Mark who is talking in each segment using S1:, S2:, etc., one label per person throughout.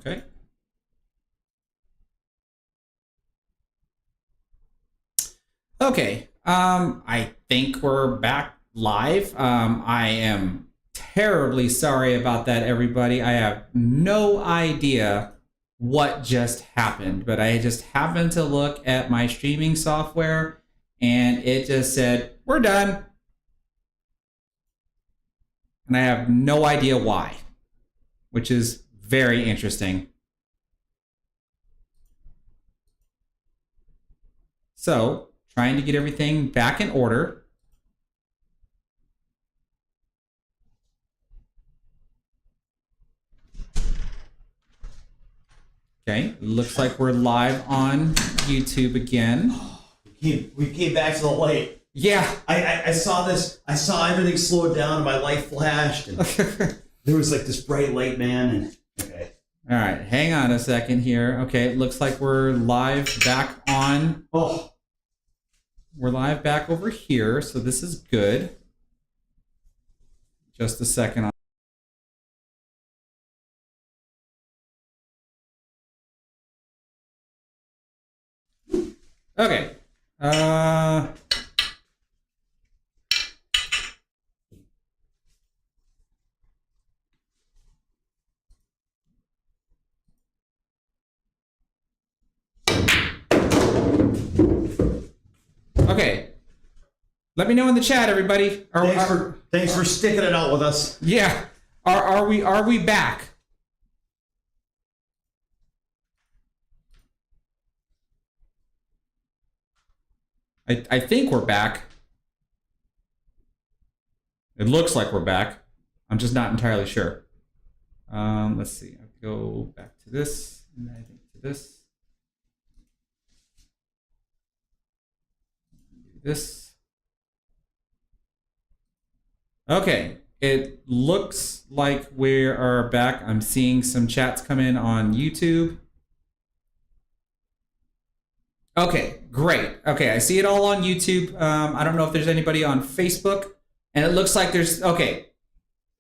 S1: Okay. Okay. I think we're back live. I am terribly sorry about that, everybody. I have no idea what just happened, but I just happened to look at my streaming software and it just said, we're done. And I have no idea why, which is very interesting. So, trying to get everything back in order. Okay, looks like we're live on YouTube again.
S2: We came back to the light.
S1: Yeah.
S2: I saw this. I saw everything slowed down and my light flashed. And there was like this bright light, man. And okay.
S1: All right, hang on a second here. Okay, it looks like we're live back on.
S2: Oh.
S1: We're live back over here, so this is good. Just a second. Okay. Okay. Let me know in the chat, everybody.
S2: Thanks for sticking it out with us.
S1: Yeah. Are we back? I think we're back. It looks like we're back. I'm just not entirely sure. Let's see. I have to go back to this, and I think to this. This. Okay, it looks like we are back. I'm seeing some chats come in on YouTube. Okay, great. Okay, I see it all on YouTube. I don't know if there's anybody on Facebook, and it looks like there's, okay,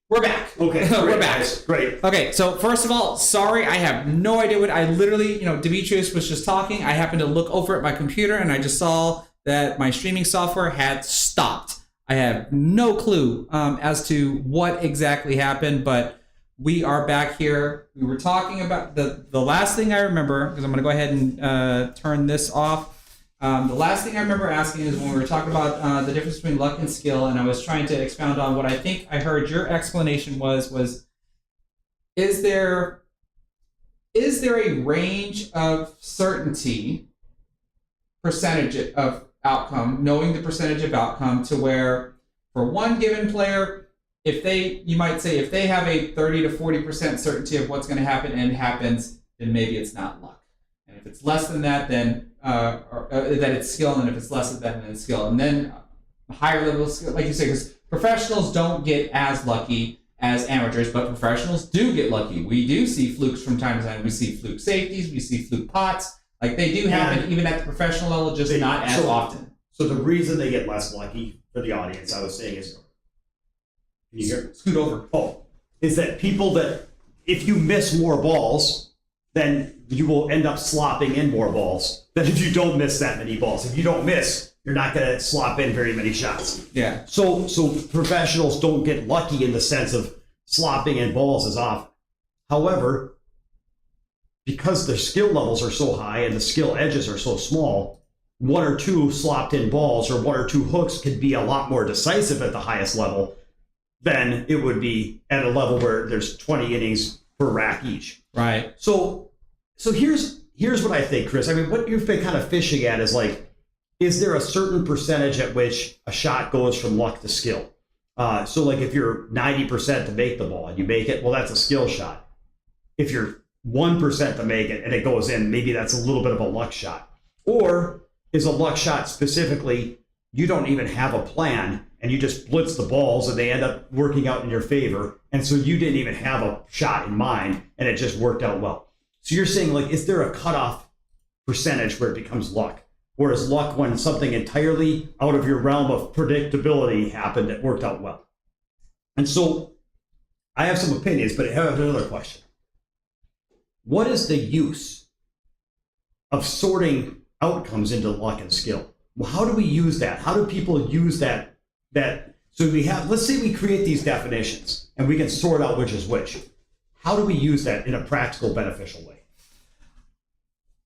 S1: we're back.
S2: Okay,
S1: we're back.
S2: Guys. Great.
S1: Okay, so first of all, sorry, I have no idea what, I literally, Demetrius was just talking. I happened to look over at my computer, and I just saw that my streaming software had stopped. I have no clue as to what exactly happened, but we are back here. We were talking about the last thing I remember, because I'm going to go ahead and turn this off. The last thing I remember asking is when we were talking about the difference between luck and skill, and I was trying to expound on what I think I heard your explanation was is there a range of certainty, percentage of outcome, knowing the percentage of outcome, to where for one given player, you might say if they have a 30 to 40% certainty of what's going to happen and it happens, then maybe it's not luck. And if it's less than that, then that it's skill, and if it's less than that, then it's skill. And then higher level skill, like you say, because professionals don't get as lucky as amateurs, but professionals do get lucky. We do see flukes from time to time. We see fluke safeties, we see fluke pots. Like, they do happen even at the professional level, just not as often.
S2: So the reason they get less lucky, for the audience, I was saying, is, can you hear?
S1: Scoot over.
S2: Oh, is that people that, if you miss more balls, then you will end up slopping in more balls than if you don't miss that many balls. If you don't miss, you're not going to slop in very many shots.
S1: Yeah.
S2: So professionals don't get lucky in the sense of slopping in balls as often. However, because the skill levels are so high and the skill edges are so small, one or two slopped in balls or one or two hooks could be a lot more decisive at the highest level than it would be at a level where there's 20 innings per rack each.
S1: Right.
S2: So here's what I think, Chris. I mean, what you've been kind of fishing at is like, is there a certain percentage at which a shot goes from luck to skill? So like if you're 90% to make the ball and you make it, well, that's a skill shot. If you're 1% to make it and it goes in, maybe that's a little bit of a luck shot. Or is a luck shot specifically, you don't even have a plan and you just blitz the balls and they end up working out in your favor, and so you didn't even have a shot in mind and it just worked out well. So you're saying, like, is there a cutoff percentage where it becomes luck? Or is luck when something entirely out of your realm of predictability happened that worked out well? And so I have some opinions, but I have another question. what is the use of sorting outcomes into luck and skill? Well, how do we use that? How do people use that? So we have, let's say we create these definitions and we can sort out which is which. How do we use that in a practical, beneficial way?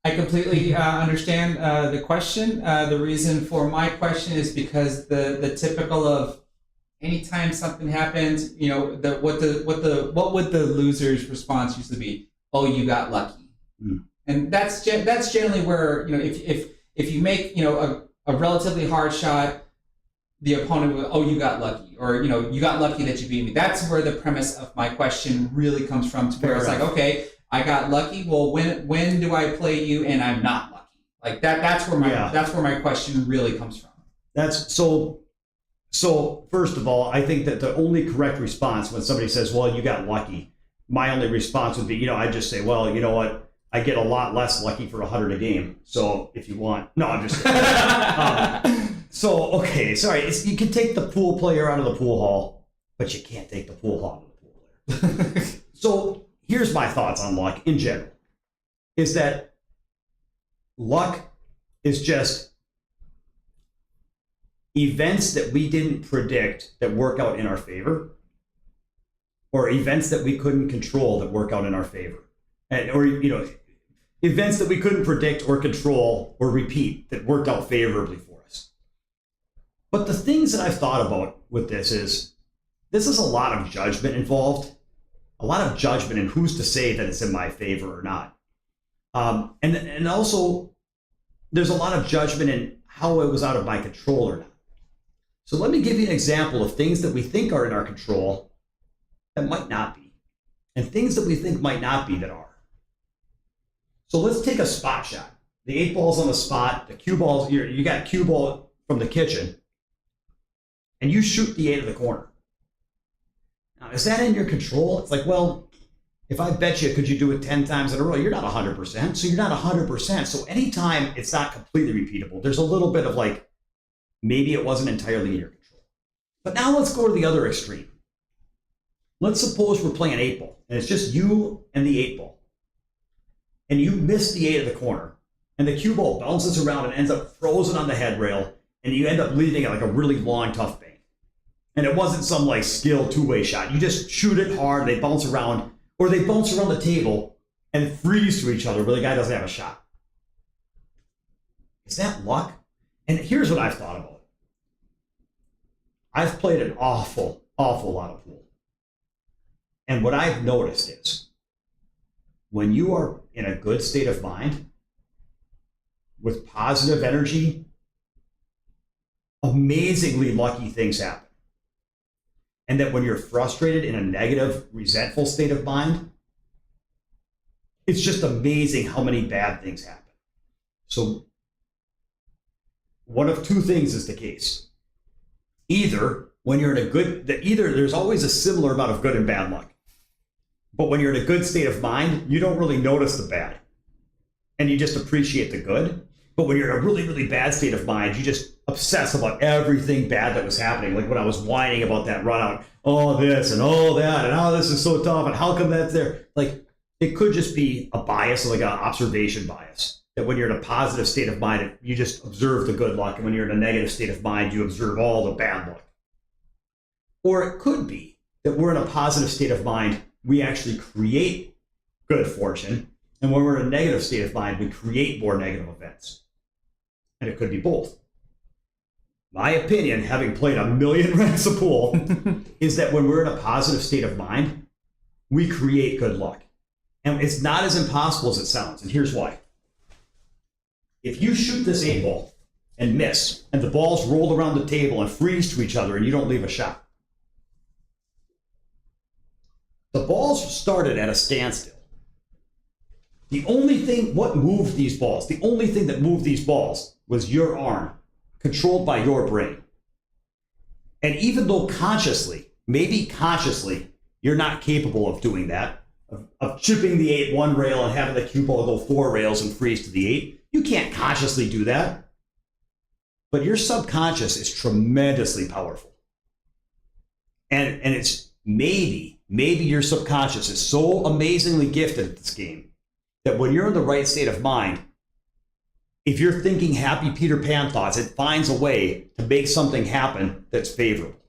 S1: I completely understand the question. The reason for my question is because the typical of anytime something happens, you know, what would the loser's response usually be? Oh, you got lucky. And that's generally where, you know, if you make, you know, a relatively hard shot, the opponent will, oh, you got lucky, or, you know, you got lucky that you beat me. That's where the premise of my question really comes from, to where it's like, okay, I got lucky. Well, when do I play you and I'm not lucky? Like that's where my question really comes from. That's
S2: so first of all, I think that the only correct response when somebody says, well, you got lucky, my only response would be, you know, I just say, well, you know what? I get a lot less lucky for 100 a game. So if you want, no, I'm just so, okay, sorry. You can take the pool player out of the pool hall, but you can't take the pool hall out of the pool player. So here's my thoughts on luck in general, is that luck is just events that we didn't predict that work out in our favor, or events that we couldn't control that work out in our favor. Or, you know, events that we couldn't predict or control or repeat that worked out favorably for us. But the things that I've thought about with this is a lot of judgment involved, a lot of judgment in who's to say that it's in my favor or not. And also there's a lot of judgment in how it was out of my control or not. So let me give you an example of things that we think are in our control that might not be, and things that we think might not be that are. So let's take a spot shot. The 8 ball's on the spot, the cue balls, you got cue ball from the kitchen, and you shoot the 8 of the corner. Now, is that in your control? It's like, well, if I bet you, could you do it 10 times in a row? You're not 100%, so you're not 100%. So anytime it's not completely repeatable, there's a little bit of like, maybe it wasn't entirely in your control. But now let's go to the other extreme. Let's suppose we're playing 8 ball, and it's just you and the 8 ball. And you miss the 8 of the corner, and the cue ball bounces around and ends up frozen on the head rail, and you end up leaving it like a really long, tough bank. And it wasn't some like skilled two-way shot. You just shoot it hard, they bounce around, or they bounce around the table and freeze to each other where the guy doesn't have a shot. Is that luck? And here's what I've thought about it. I've played an awful, awful lot of pool. And what I've noticed is, when you are in a good state of mind, with positive energy, amazingly lucky things happen. And that when you're frustrated, in a negative, resentful state of mind, it's just amazing how many bad things happen. So one of two things is the case. Either when you're in a good, there's always a similar amount of good and bad luck. But when you're in a good state of mind, you don't really notice the bad, and you just appreciate the good. But when you're in a really, really bad state of mind, you just obsess about everything bad that was happening. Like when I was whining about that run out, oh, this and oh, that, and oh, this is so tough, and how come that's there? Like, it could just be a bias, like an observation bias, that when you're in a positive state of mind, you just observe the good luck, and when you're in a negative state of mind, you observe all the bad luck. Or it could be that we're in a positive state of mind, we actually create good fortune, and when we're in a negative state of mind, we create more negative events. And it could be both. My opinion, having played a million rounds of pool, is that when we're in a positive state of mind, we create good luck. And it's not as impossible as it sounds, and here's why. If you shoot this 8 ball and miss, and the balls roll around the table and freeze to each other, and you don't leave a shot, the balls started at a standstill. The only thing, what moved these balls, the only thing that moved these balls was your arm, controlled by your brain. And even though consciously, maybe consciously, you're not capable of doing that, of chipping the 8 one rail and having the cue ball go 4 rails and freeze to the 8, you can't consciously do that. But your subconscious is tremendously powerful. And it's maybe your subconscious is so amazingly gifted at this game that when you're in the right state of mind, if you're thinking happy Peter Pan thoughts, it finds a way to make something happen that's favorable.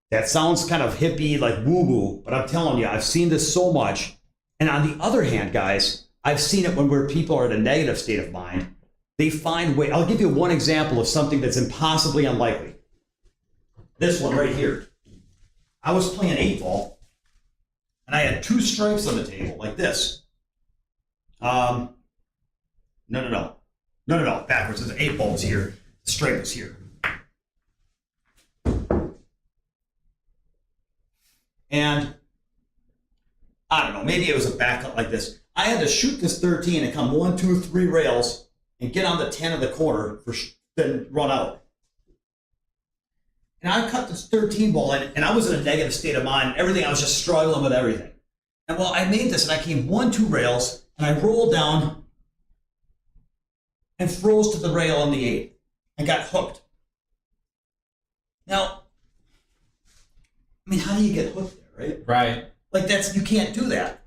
S2: That sounds kind of hippie, like woo-woo, but I'm telling you, I've seen this so much. And on the other hand, guys, I've seen it where people are in a negative state of mind. They find way. I'll give you one example of something that's impossibly unlikely. This one right here. I was playing 8-ball, and I had 2 stripes on the table, like this. No, backwards. There's 8 balls here. The stripe is here. And I don't know, maybe it was a backcut like this. I had to shoot this 13 and come 1, 2, 3 rails and get on the 10 of the corner for then run out. And I cut this 13 ball in, and I was in a negative state of mind. Everything, I was just struggling with everything. And well, I made this, and I came 1, 2 rails, and I rolled down and froze to the rail on the 8 and got hooked. Now, I mean, how do you get hooked there, right?
S1: Right.
S2: Like you can't do that.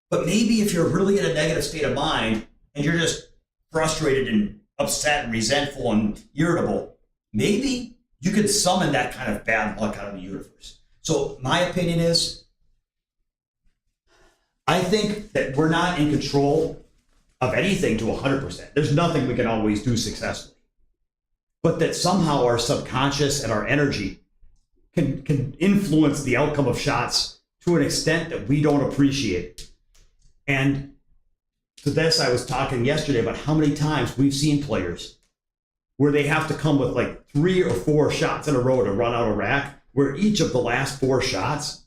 S2: But maybe if you're really in a negative state of mind and you're just frustrated and upset and resentful and irritable, maybe you could summon that kind of bad luck out of the universe. So my opinion is, I think that we're not in control of anything to 100%. There's nothing we can always do successfully. But that somehow our subconscious and our energy can influence the outcome of shots to an extent that we don't appreciate. And to this, I was talking yesterday about how many times we've seen players where they have to come with like 3 or 4 shots in a row to run out a rack, where each of the last 4 shots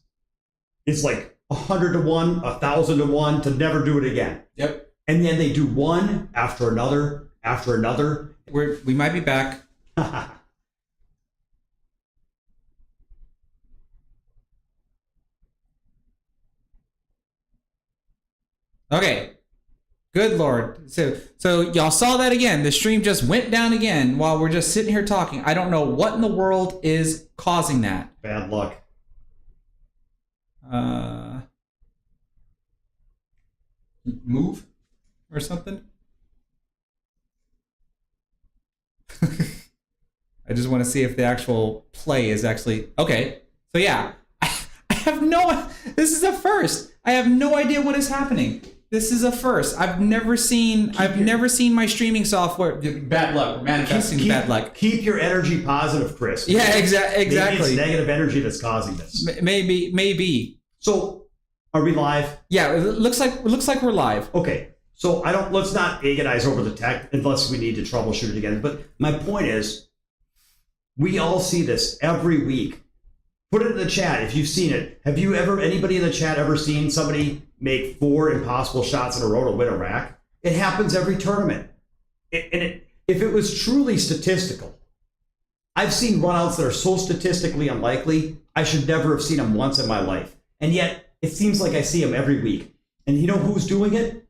S2: is like 100 to 1, 1,000 to 1 to never do it again.
S1: Yep.
S2: And then they do one after another after another.
S1: We might be back. Okay. Good Lord. So y'all saw that again. The stream just went down again while we're just sitting here talking. I don't know what in the world is causing that.
S2: Bad luck.
S1: Move or something? I just want to see if the actual play is actually okay. So yeah, I have no. This is a first. I have no idea what is happening. This is a first. I've never seen my streaming software. Bad luck. We're manifesting bad luck.
S2: Keep your energy positive, Chris.
S1: Yeah, exactly.
S2: Maybe it's negative energy that's causing this.
S1: Maybe.
S2: So, are we live?
S1: Yeah, it looks like we're live.
S2: Okay. So let's not agonize over the tech unless we need to troubleshoot it again. But my point is, we all see this every week. Put it in the chat if you've seen it. Have you ever, anybody in the chat ever seen somebody make 4 impossible shots in a row to win a rack? It happens every tournament. If it was truly statistical, I've seen runouts that are so statistically unlikely, I should never have seen them once in my life. And yet, it seems like I see them every week. And you know who's doing it?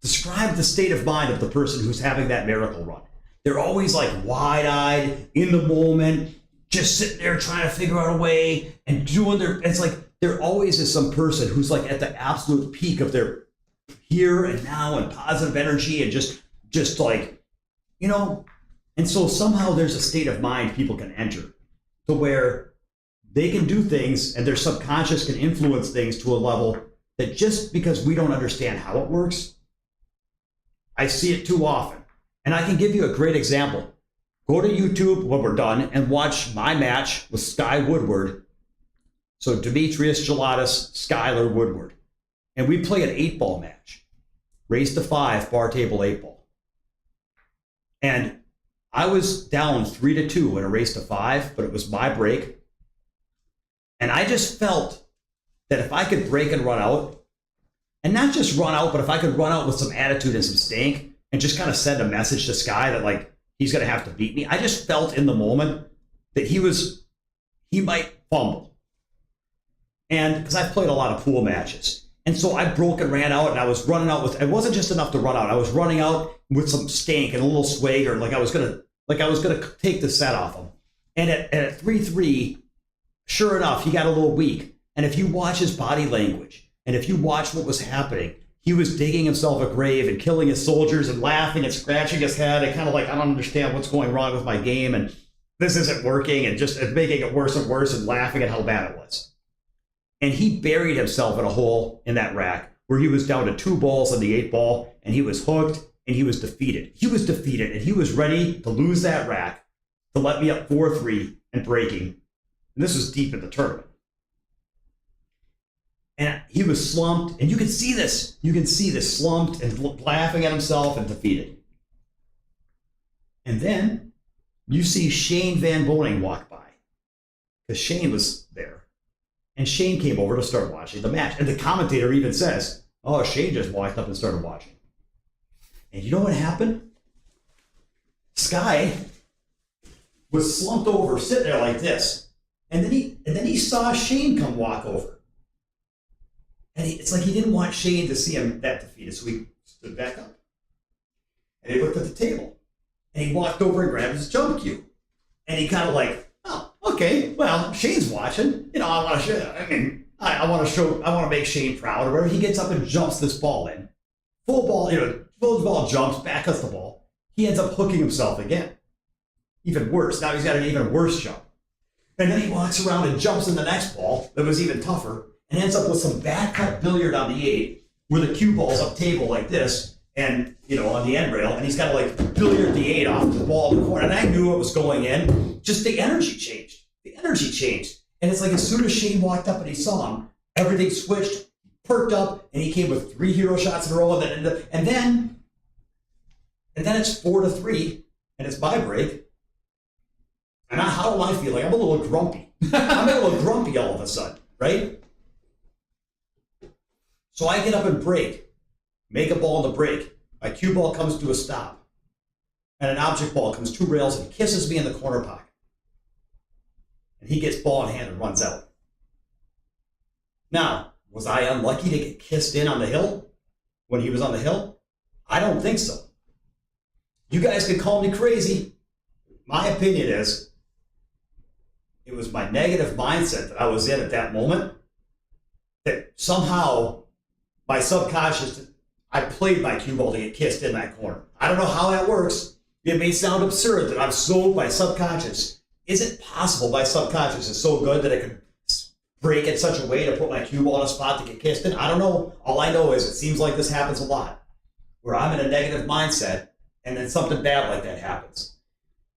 S2: Describe the state of mind of the person who's having that miracle run. They're always like wide-eyed, in the moment, just sitting there trying to figure out a way and doing it's like there always is some person who's like at the absolute peak of their here and now and positive energy and just like, you know, and so somehow there's a state of mind people can enter to where they can do things and their subconscious can influence things to a level that just because we don't understand how it works, I see it too often. And I can give you a great example. Go to YouTube when we're done and watch my match with Sky Woodward. So Demetrius, Gelatis, Skylar Woodward. And we play an 8-ball match. Race to 5, bar table 8-ball. And I was down 3-2 in a race to 5, but it was my break. And I just felt that if I could break and run out, and not just run out, but if I could run out with some attitude and some stank and just kind of send a message to Sky that like, he's going to have to beat me. I just felt in the moment that he might fumble. And because I've played a lot of pool matches. And so I broke and ran out and I was running out with, it wasn't just enough to run out. I was running out with some stank and a little swagger. Like I was going to take the set off him. And at 3-3, sure enough, he got a little weak. And if you watch his body language and if you watch what was happening, he was digging himself a grave and killing his soldiers and laughing and scratching his head and kind of like, I don't understand what's going wrong with my game and this isn't working, and just making it worse and worse and laughing at how bad it was. And he buried himself in a hole in that rack where he was down to 2 balls on the 8 ball, and he was hooked and he was defeated. He was defeated and he was ready to lose that rack to let me up 4-3 and breaking. And this was deep in the tournament. And he was slumped, and you can see this. You can see this, slumped and laughing at himself and defeated. And then you see Shane Van Boning walk by, because Shane was there. And Shane came over to start watching the match. And the commentator even says, oh, Shane just walked up and started watching. And you know what happened? Sky was slumped over, sitting there like this. And then he saw Shane come walk over. And it's like he didn't want Shane to see him that defeated, so he stood back up. And he looked at the table. And he walked over and grabbed his jump cue. And he kind of like, oh, okay, well, Shane's watching. You know, I want to show. I mean, I want to make Shane proud or whatever. He gets up and jumps this ball in. Full ball, full ball jumps, back cuts the ball. He ends up hooking himself again. Even worse. Now he's got an even worse jump. And then he walks around and jumps in the next ball that was even tougher. And ends up with some bad cut billiard on the 8 where the cue ball's up table like this and, on the end rail. And he's got to like billiard the 8 off the ball in the corner. And I knew it was going in. Just the energy changed. The energy changed. And it's like as soon as Shane walked up and he saw him, everything switched, perked up, and he came with 3 hero shots in a row. And then it's 4-3 and it's my break. And how am I feeling? I'm a little grumpy. I'm a little grumpy all of a sudden, right? So I get up and break, make a ball in the break. My cue ball comes to a stop. And an object ball comes 2 rails and kisses me in the corner pocket. And he gets ball in hand and runs out. Now, was I unlucky to get kissed in on the hill when he was on the hill? I don't think so. You guys can call me crazy. My opinion is it was my negative mindset that I was in at that moment that somehow my subconscious, I played my cue ball to get kissed in that corner. I don't know how that works. It may sound absurd that I'm so, my subconscious, is it possible my subconscious is so good that it could break in such a way to put my cue ball in a spot to get kissed in? I don't know. All I know is it seems like this happens a lot, where I'm in a negative mindset and then something bad like that happens.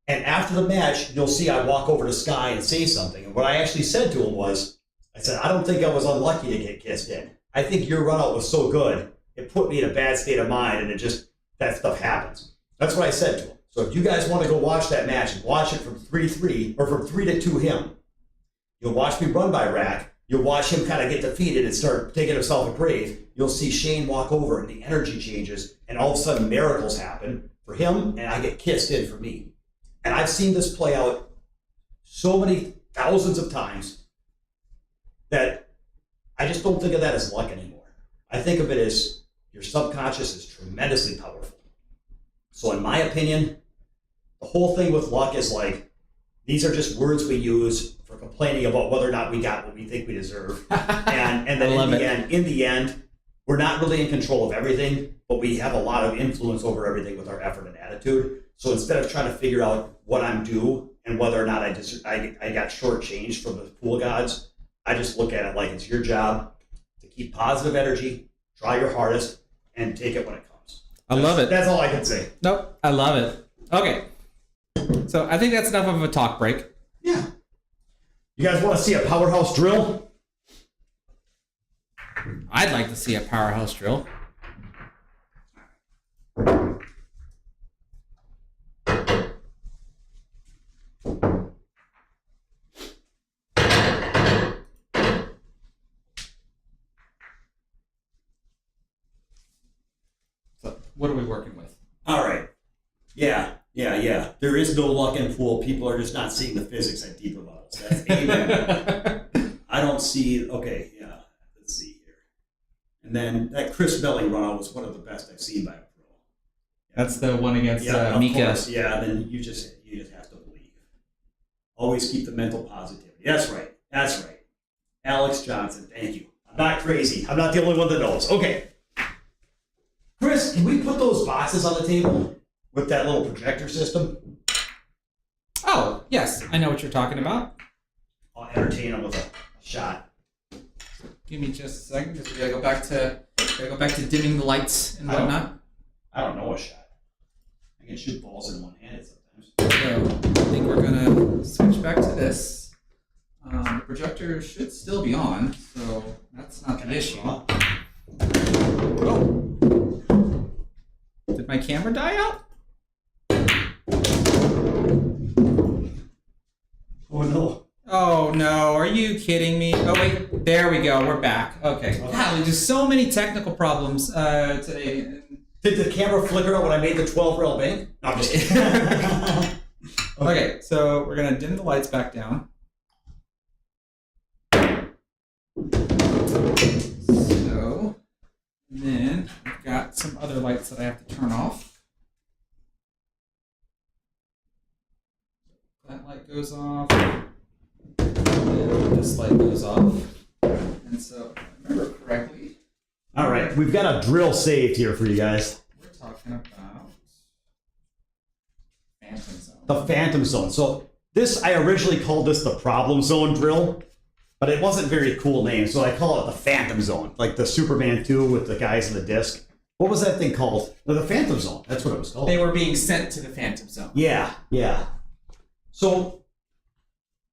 S2: And after the match, you'll see I walk over to Sky and say something. And what I actually said to him was, I said, I don't think I was unlucky to get kissed in. I think your run out was so good, it put me in a bad state of mind, and that stuff happens. That's what I said to him. So if you guys want to go watch that match and watch it from 3-3 or from 3-2 him, you'll watch me run by Rack. You'll watch him kind of get defeated and start taking himself a grave. You'll see Shane walk over and the energy changes, and all of a sudden miracles happen for him, and I get kissed in for me. And I've seen this play out so many thousands of times that I just don't think of that as luck anymore. I think of it as your subconscious is tremendously powerful. So in my opinion, the whole thing with luck is like, these are just words we use for complaining about whether or not we got what we think we deserve. And then in the end, we're not really in control of everything, but we have a lot of influence over everything with our effort and attitude. So instead of trying to figure out what I'm due and whether or not I got shortchanged from the pool gods, I just look at it like it's your job to keep positive energy, try your hardest, and take it when it comes.
S1: I love it.
S2: That's all I can say.
S1: Nope, I love it. Okay. So I think that's enough of a talk break.
S2: Yeah. You guys want to see a powerhouse drill?
S1: I'd like to see a powerhouse drill. So what are we working with?
S2: All right. Yeah. There is no luck in pool. People are just not seeing the physics at deeper levels. That's amen. I don't see. Okay, yeah. Let's see here. And then that Chris Belling run-out was one of the best I've seen by a pro.
S1: That's the one against
S2: of
S1: Mika.
S2: Course. Yeah. Then you just have to believe. Always keep the mental positivity. That's right. Alex Johnson. Thank you. I'm not crazy. I'm not the only one that knows. Okay. boxes on the table with that little projector system?
S1: Oh, yes, I know what you're talking about.
S2: I'll entertain them with a shot.
S1: Give me just a second, because we gotta go back to dimming the lights and whatnot.
S2: I don't know a shot. I can shoot balls in one handed sometimes.
S1: So I think we're gonna switch back to this. The projector should still be on, so that's not the issue. Oh. Did my camera die out?
S2: Oh no.
S1: Oh no, are you kidding me? Oh wait, there we go, we're back. Okay. Wow, there's just so many technical problems today.
S2: Did the camera flicker out when I made the 12-rail bank? No, I'm just kidding.
S1: Okay, so we're gonna dim the lights back down. So, and then I've got some other lights that I have to turn off. That light goes off. And this light goes off. And so, if I remember correctly.
S2: All right, we've got a drill saved here for you guys.
S1: We're talking about Phantom Zone.
S2: The Phantom Zone. So this, I originally called this the Problem Zone drill, but it wasn't a very cool name, so I call it the Phantom Zone, like the Superman 2 with the guys in the disc. What was that thing called? The Phantom Zone. That's what it was called.
S1: They were being sent to the Phantom Zone.
S2: Yeah, yeah. So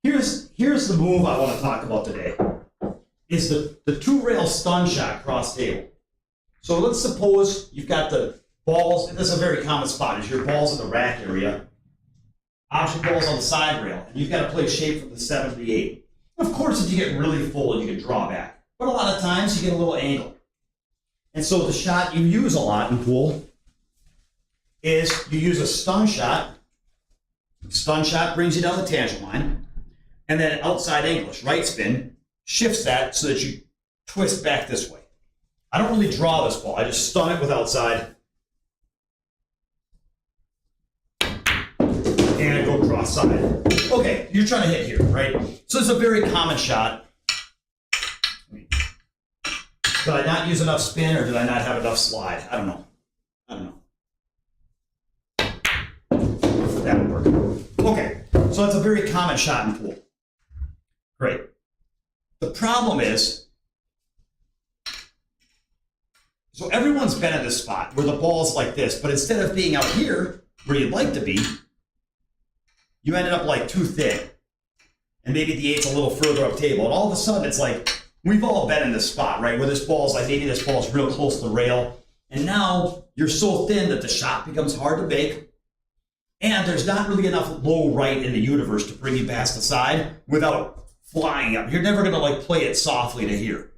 S2: here's the move I want to talk about today. Is the 2-rail stun shot cross table. So let's suppose you've got the balls, and this is a very common spot, is your balls in the rack area, option balls on the side rail, and you've got to play shape from the 7 to the 8. Of course, if you get really full, you can draw back. But a lot of times, you get a little angle. And so the shot you use a lot in pool is you use a stun shot. Stun shot brings you down the tangent line, and then outside English, right spin, shifts that so that you twist back this way. I don't really draw this ball. I just stun it with outside. And go cross side. Okay, you're trying to hit here, right? So it's a very common shot. Did I not use enough spin or did I not have enough slide? I don't know. That would work. Okay, so it's a very common shot in pool. Great. The problem is, so everyone's been in this spot where the ball's like this, but instead of being out here where you'd like to be, you ended up like too thin. And maybe the 8's a little further up table. And all of a sudden it's like, we've all been in this spot, right? Where this ball's like, maybe this ball's real close to the rail. And now you're so thin that the shot becomes hard to make. And there's not really enough low right in the universe to bring you past the side without flying up. You're never gonna like play it softly to here.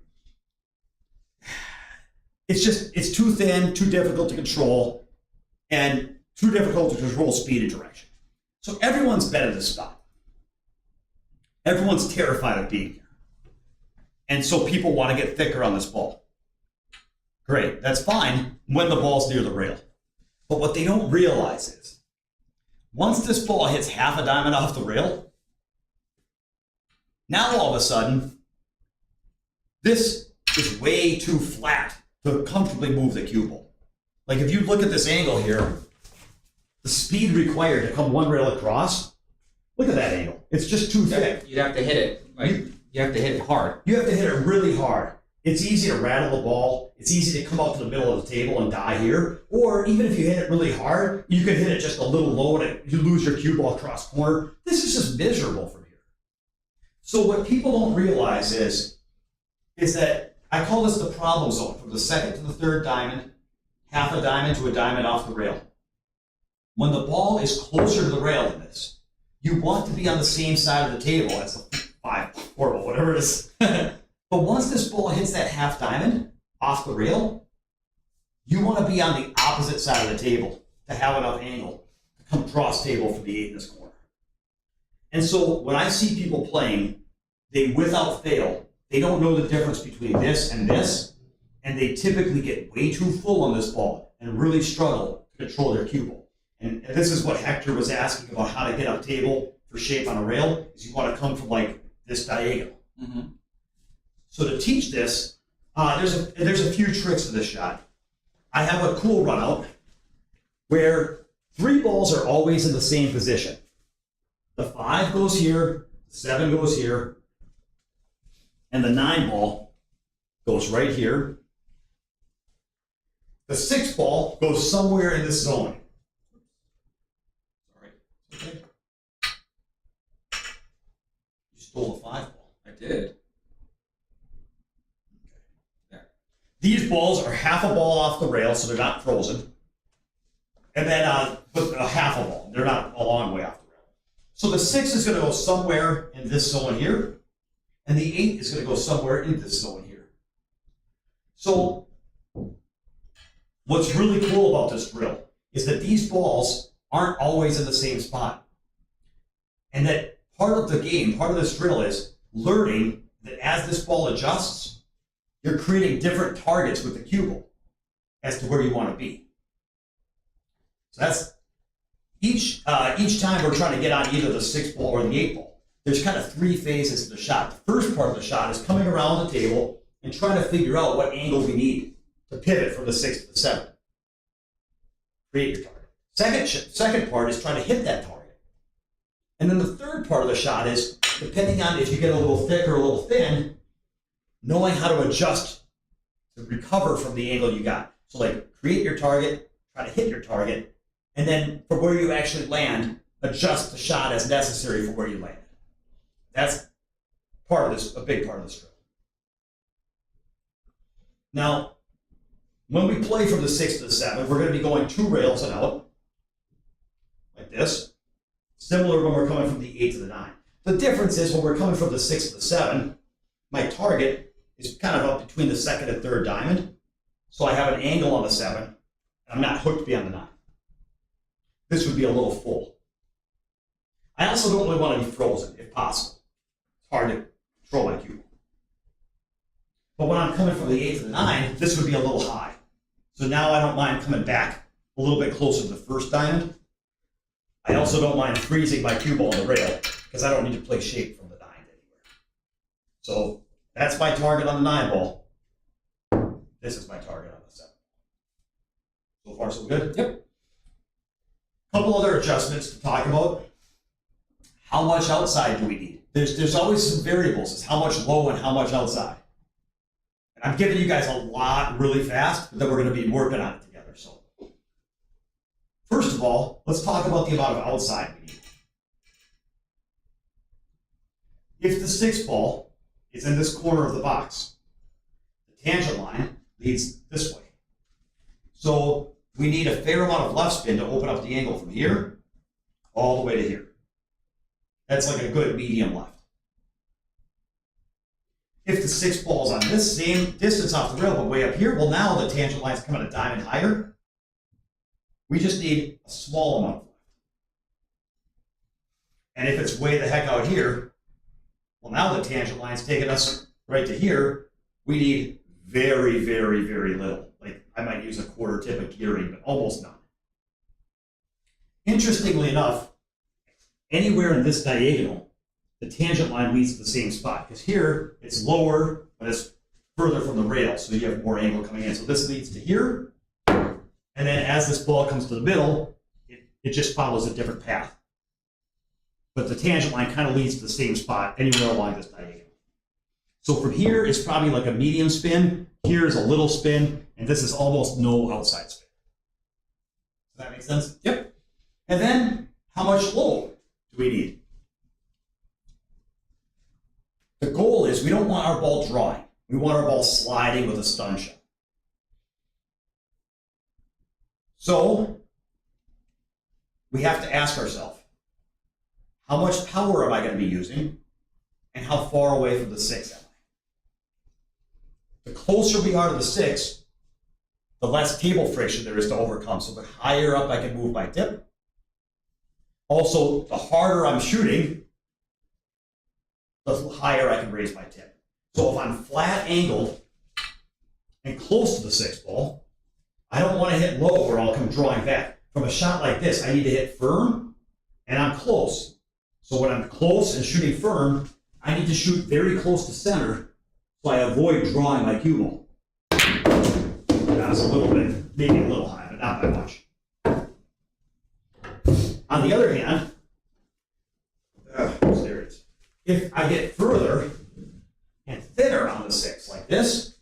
S2: It's too thin, too difficult to control, and too difficult to control speed and direction. So everyone's been in this spot. Everyone's terrified of being here. And so people want to get thicker on this ball. Great, that's fine when the ball's near the rail. But what they don't realize is, once this ball hits half a diamond off the rail, now all of a sudden, this is way too flat to comfortably move the cue ball. Like if you look at this angle here, the speed required to come one rail across, look at that angle. It's just too thick.
S1: You'd have to hit it. You have to hit it hard.
S2: You have to hit it really hard. It's easy to rattle the ball. It's easy to come out to the middle of the table and die here. Or even if you hit it really hard, you can hit it just a little low and you lose your cue ball across corner. This is just miserable from here. So what people don't realize is that I call this the problem zone, from the second to the third diamond, half a diamond to a diamond off the rail. When the ball is closer to the rail than this, you want to be on the same side of the table as the 5, 4, whatever it is. But once this ball hits that half diamond off the rail, you want to be on the opposite side of the table to have enough angle to come cross table for the 8 in this corner. And so when I see people playing, they without fail, they don't know the difference between this, and they typically get way too full on this ball and really struggle to control their cue ball. And this is what Hector was asking about how to get up table for shape on a rail, is you want to come from like this diagonal. Mm-hmm. So to teach this, there's a few tricks to this shot. I have a cool run out. where 3 balls are always in the same position. The 5 goes here, the 7 goes here, and the 9 ball goes right here. The 6 ball goes somewhere in this zone. Sorry. Okay. You stole the 5 ball.
S1: I did.
S2: There. These balls are half a ball off the rail, so they're not frozen. And then but a half a ball. They're not a long way off the rail. So the 6 is going to go somewhere in this zone here, and the 8 is going to go somewhere in this zone here. So what's really cool about this drill is that these balls aren't always in the same spot. And that part of the game, part of this drill is learning that as this ball adjusts, you're creating different targets with the cue ball as to where you want to be. So that's each time we're trying to get on either the 6 ball or the 8 ball. There's kind of 3 phases of the shot. The first part of the shot is coming around the table and trying to figure out what angle we need to pivot from the 6 to the 7. Create your target. Second part is trying to hit that target. And then the third part of the shot is, depending on if you get a little thick or a little thin, knowing how to adjust to recover from the angle you got. So like create your target, try to hit your target, and then for where you actually land, adjust the shot as necessary for where you land. That's part of this, a big part of this drill. Now, when we play from the 6 to the 7, we're going to be going 2 rails and out, like this. Similar when we're coming from the 8 to the 9. The difference is when we're coming from the 6 to the 7, my target is kind of up between the 2nd and 3rd diamond. So I have an angle on the 7, and I'm not hooked beyond the 9. This would be a little full. I also don't really want to be frozen, if possible. It's hard to control my cue. But when I'm coming from the 8 to the 9, this would be a little high. So now I don't mind coming back a little bit closer to the 1st diamond. I also don't mind freezing my cue ball on the rail because I don't need to play shape from the 9 anywhere. So that's my target on the 9 ball. This is my target on the 7. So far, so good?
S1: Yep.
S2: Couple other adjustments to talk about. How much outside do we need? There's always some variables. It's how much low and how much outside. And I'm giving you guys a lot really fast, but then we're going to be working on it together. So first of all, let's talk about the amount of outside we need. If the 6 ball is in this corner of the box, the tangent line leads this way. So we need a fair amount of left spin to open up the angle from here all the way to here. That's like a good medium left. If the 6 ball is on this same distance off the rail, but way up here, well, now the tangent line's coming a diamond higher. We just need a small amount of left. And if it's way the heck out here, well, now the tangent line's taking us right to here. We need very, very, very little. Like I might use a 1/4 tip of gearing, but almost none. Interestingly enough, anywhere in this diagonal, the tangent line leads to the same spot. Because here, it's lower, but it's further from the rail, so you have more angle coming in. So this leads to here. And then as this ball comes to the middle, it just follows a different path. But the tangent line kind of leads to the same spot anywhere along this diagonal. So from here, it's probably like a medium spin. Here is a little spin, and this is almost no outside spin. Does that make sense?
S1: Yep.
S2: And then, how much low do we need? The goal is we don't want our ball drawing. We want our ball sliding with a stun shot. So, we have to ask ourselves, how much power am I going to be using? And how far away from the 6 am I? The closer we are to the 6, the less table friction there is to overcome. So the higher up I can move my tip. Also, the harder I'm shooting, the higher I can raise my tip. So if I'm flat angled and close to the 6 ball, I don't want to hit low or I'll come drawing back. From a shot like this, I need to hit firm and I'm close. So when I'm close and shooting firm, I need to shoot very close to center so I avoid drawing my cue ball. That's a little bit, maybe a little high, but not by much. On the other hand, there it is. If I get further and thinner on the 6 like this,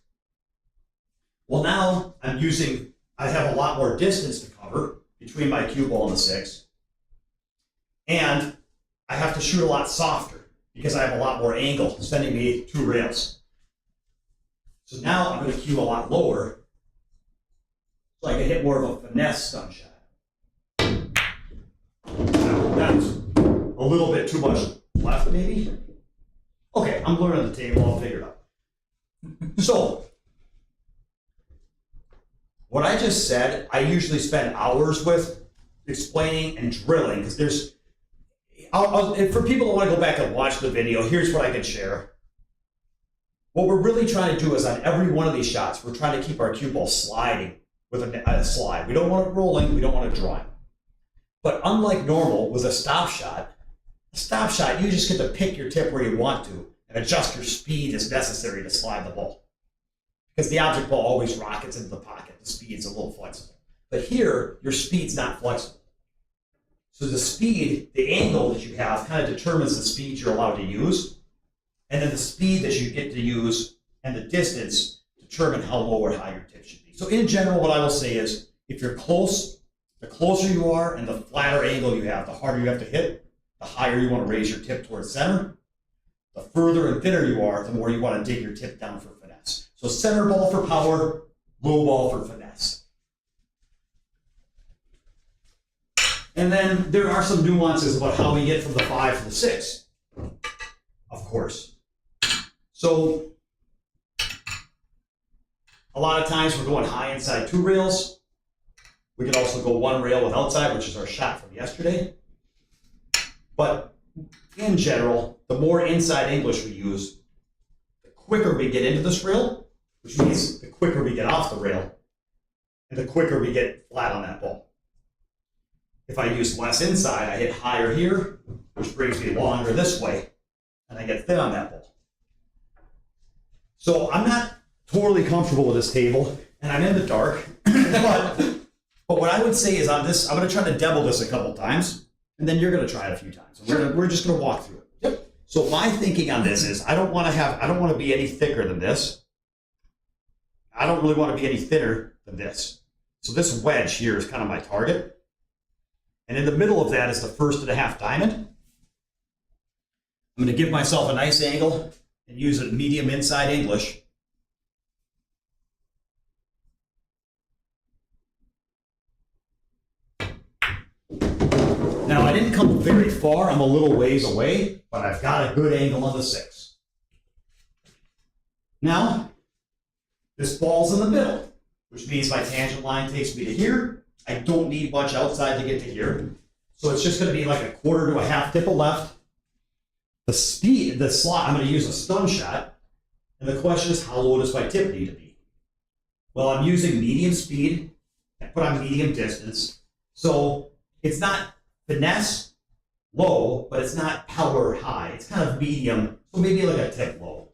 S2: well, now I have a lot more distance to cover between my cue ball and the 6. And I have to shoot a lot softer because I have a lot more angle sending me 2 rails. So now I'm going to cue a lot lower so I can hit more of a finesse stun shot. Now, that's a little bit too much left, maybe. Okay, I'm learning the table. I'll figure it out. So, what I just said, I usually spend hours with explaining and drilling because there's. And for people that want to go back and watch the video, here's what I can share. What we're really trying to do is on every one of these shots, we're trying to keep our cue ball sliding with a slide. We don't want it rolling. We don't want it drawing. But unlike normal with a stop shot, you just get to pick your tip where you want to and adjust your speed as necessary to slide the ball. Because the object ball always rockets into the pocket. The speed's a little flexible. But here, your speed's not flexible. So the speed, the angle that you have kind of determines the speed you're allowed to use. And then the speed that you get to use and the distance determine how low or high your tip should be. So in general, what I will say is, if you're close, the closer you are and the flatter angle you have, the harder you have to hit, the higher you want to raise your tip towards center. The further and thinner you are, the more you want to dig your tip down for finesse. So center ball for power, low ball for finesse. And then there are some nuances about how we get from the 5 to the 6, of course. So a lot of times we're going high inside 2 rails. We can also go 1 rail with outside, which is our shot from yesterday. But in general, the more inside English we use, the quicker we get into this rail, which means the quicker we get off the rail, and the quicker we get flat on that ball. If I use less inside, I hit higher here, which brings me longer this way, and I get thin on that ball. So I'm not totally comfortable with this table, and I'm in the dark, but what I would say is on this, I'm going to try to demo this a couple times, and then you're going to try it a few times. We're just going to walk through it. Yep. So my thinking on this is I don't want to be any thicker than this. I don't really want to be any thinner than this. So this wedge here is kind of my target. And in the middle of that is the 1.5 diamond. I'm going to give myself a nice angle and use a medium inside English. Now I didn't come very far, I'm a little ways away, but I've got a good angle on the 6. Now, this ball's in the middle, which means my tangent line takes me to here. I don't need much outside to get to here. So it's just going to be like a 1/4 to a 1/2 tip of left. The speed, the slot, I'm going to use a stun shot. And the question is, how low does my tip need to be? Well, I'm using medium speed, but I'm medium distance. So it's not finesse low, but it's not power high. It's kind of medium, so maybe like a tip low.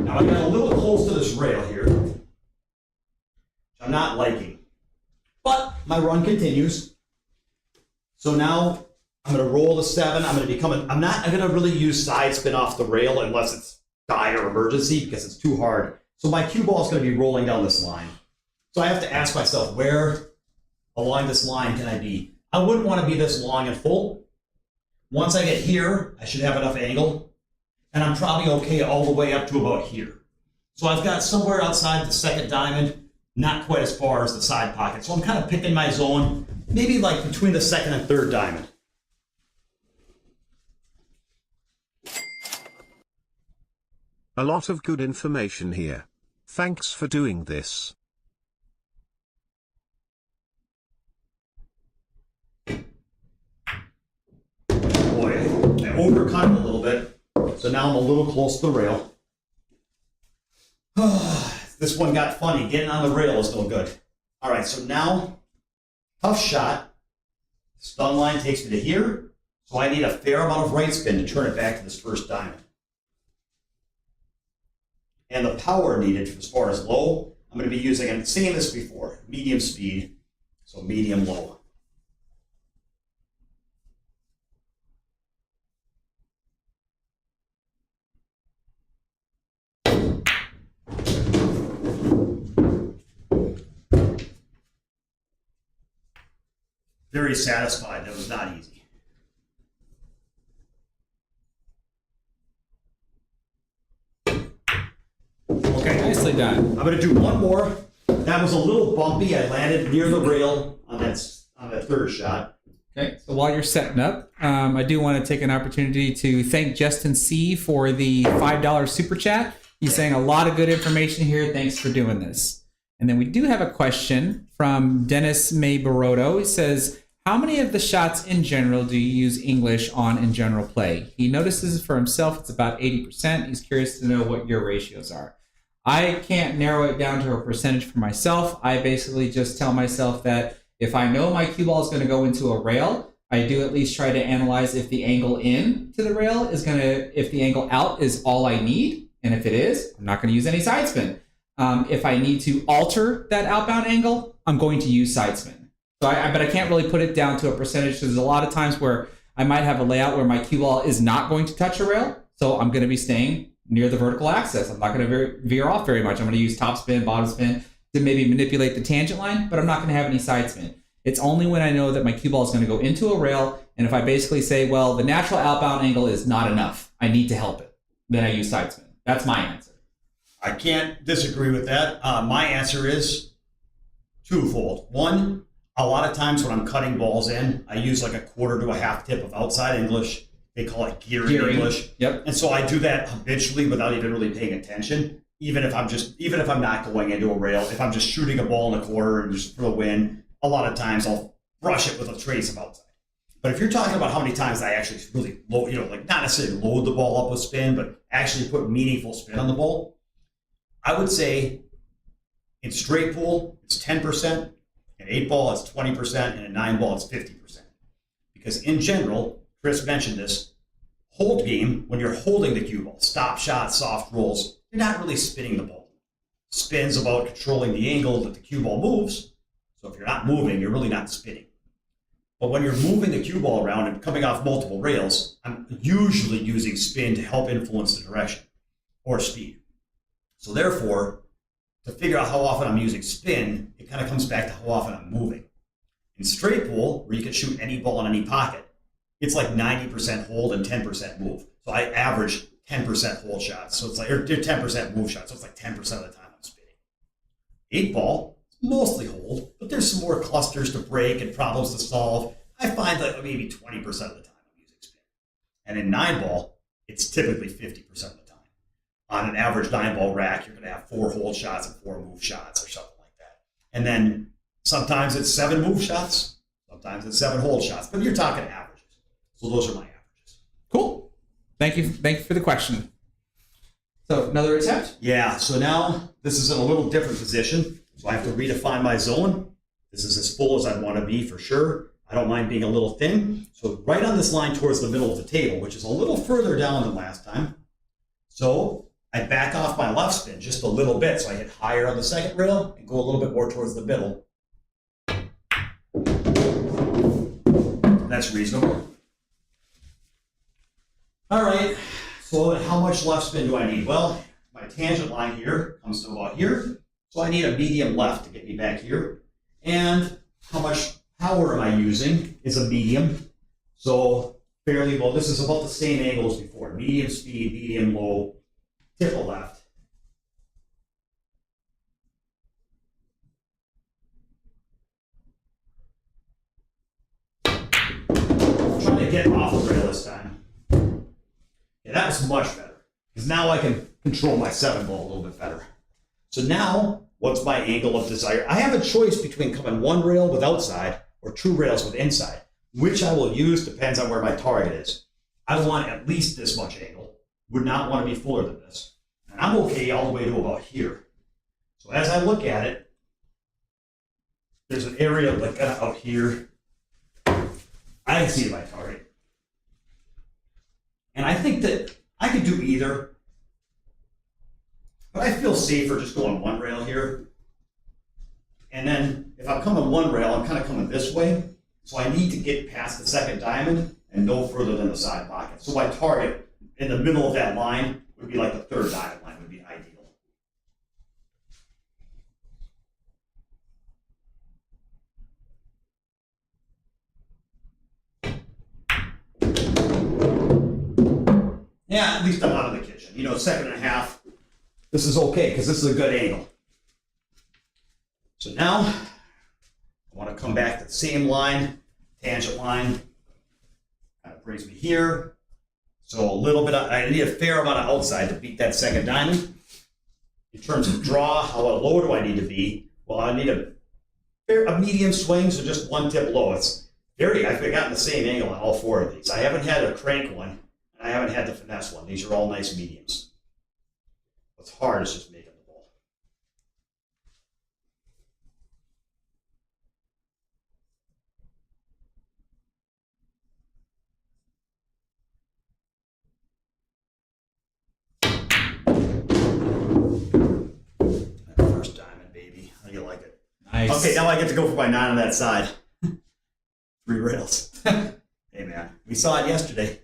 S2: Now I got a little close to this rail here, which I'm not liking, but my run continues. So now I'm going to roll the 7. I'm not going to really use side spin off the rail unless it's dire emergency because it's too hard. So my cue ball is going to be rolling down this line. So I have to ask myself, where along this line can I be? I wouldn't want to be this long and full. Once I get here, I should have enough angle. And I'm probably okay all the way up to about here. So I've got somewhere outside the 2nd diamond, not quite as far as the side pocket. So I'm kind of picking my zone, maybe like between the 2nd and 3rd diamond.
S3: A lot of good information here. Thanks for doing this.
S2: Boy, I overcut it a little bit. So now I'm a little close to the rail. This one got funny. Getting on the rail is no good. All right, so now, tough shot. Stun line takes me to here. So I need a fair amount of right spin to turn it back to this 1st diamond. And the power needed as far as low, I'm going to be using, I'm saying this before, medium speed, so medium low. Very satisfied. That was not easy.
S1: Okay, nicely done.
S2: I'm going to do one more. That was a little bumpy. I landed near the rail on that third shot.
S1: Okay, so while you're setting up, I do want to take an opportunity to thank Justin C. for the $5 super chat. He's saying a lot of good information here. Thanks for doing this. And then we do have a question from Dennis May Baroto. He says, how many of the shots in general do you use English on in general play? He notices for himself it's about 80%. He's curious to know what your ratios are. I can't narrow it down to a percentage for myself. I basically just tell myself that if I know my cue ball is going to go into a rail, I do at least try to analyze if the angle in to the rail is going to, if the angle out is all I need. And if it is, I'm not going to use any side spin. If I need to alter that outbound angle, I'm going to use side spin. So but I can't really put it down to a percentage. There's a lot of times where I might have a layout where my cue ball is not going to touch a rail. So I'm going to be staying near the vertical axis. I'm not going to veer off very much. I'm going to use top spin, bottom spin to maybe manipulate the tangent line, but I'm not going to have any side spin. It's only when I know that my cue ball is going to go into a rail, and if I basically say, well, the natural outbound angle is not enough, I need to help it, then I use side spin. That's my answer.
S2: I can't disagree with that. My answer is twofold. One, a lot of times when I'm cutting balls in, I use like a quarter to a half tip of outside English. They call it gearing English.
S1: Yep.
S2: And so I do that habitually without even really paying attention. Even if I'm not going into a rail, if I'm just shooting a ball in the corner and just for the win, a lot of times I'll brush it with a trace of outside. But if you're talking about how many times I actually really load, like not necessarily load the ball up with spin, but actually put meaningful spin on the ball, I would say in straight pool, it's 10%, in 8-ball, it's 20%, and in 9-ball, it's 50%. Because in general, Chris mentioned this, hold game, when you're holding the cue ball, stop shots, soft rolls, you're not really spinning the ball. Spin's about controlling the angle that the cue ball moves. So if you're not moving, you're really not spinning. But when you're moving the cue ball around and coming off multiple rails, I'm usually using spin to help influence the direction or speed. So therefore, to figure out how often I'm using spin, it kind of comes back to how often I'm moving. In straight pool, where you can shoot any ball in any pocket, it's like 90% hold and 10% move. So I average 10% hold shots. So it's like, or 10% move shots. So it's like 10% of the time I'm spinning. 8-ball, mostly hold, but there's some more clusters to break and problems to solve. I find that maybe 20% of the time I'm using spin. And in 9-ball, it's typically 50% of the time. On an average 9-ball rack, you're going to have 4 hold shots and 4 move shots or something like that. And then sometimes it's 7 move shots, sometimes it's 7 hold shots, but you're talking averages. So those are my averages.
S1: Cool. Thank you for the question. So another attempt?
S2: Yeah, so now this is in a little different position. So I have to redefine my zone. This is as full as I want to be for sure. I don't mind being a little thin. So right on this line towards the middle of the table, which is a little further down than last time. So I back off my left spin just a little bit. So I hit higher on the second rail and go a little bit more towards the middle. That's reasonable. All right, so how much left spin do I need? Well, my tangent line here comes to about here. So I need a medium left to get me back here. And how much power am I using is a medium. So fairly low. This is about the same angle as before. Medium speed, medium low, tip of left. I'm trying to get off the rail this time. Yeah, that was much better. Because now I can control my 7-ball a little bit better. So now, what's my angle of desire? I have a choice between coming 1 rail with outside or 2 rails with inside. Which I will use depends on where my target is. I want at least this much angle. Would not want to be fuller than this. And I'm okay all the way to about here. So as I look at it, there's an area like kind of out here. I can see my target. And I think that I could do either. But I feel safer just going one rail here. And then if I'm coming one rail, I'm kind of coming this way. So I need to get past the second diamond and no further than the side pocket. So my target in the middle of that line would be like the third diamond line would be ideal. Yeah, at least I'm out of the kitchen. You know, second and a half. This is okay because this is a good angle. So now I want to come back to the same line, tangent line. Kind of brings me here. So a little bit, I need a fair amount of outside to beat that second diamond. In terms of draw, how low do I need to be? Well, I need a medium swing, so just one tip low. It's I've gotten the same angle on all four of these. I haven't had a crank one, and I haven't had the finesse one. These are all nice mediums. What's hard is just making the ball. That first diamond, baby. How do you like it?
S1: Nice.
S2: Okay, now I get to go for my 9 on that side. 3 rails. Hey, man. We saw it yesterday.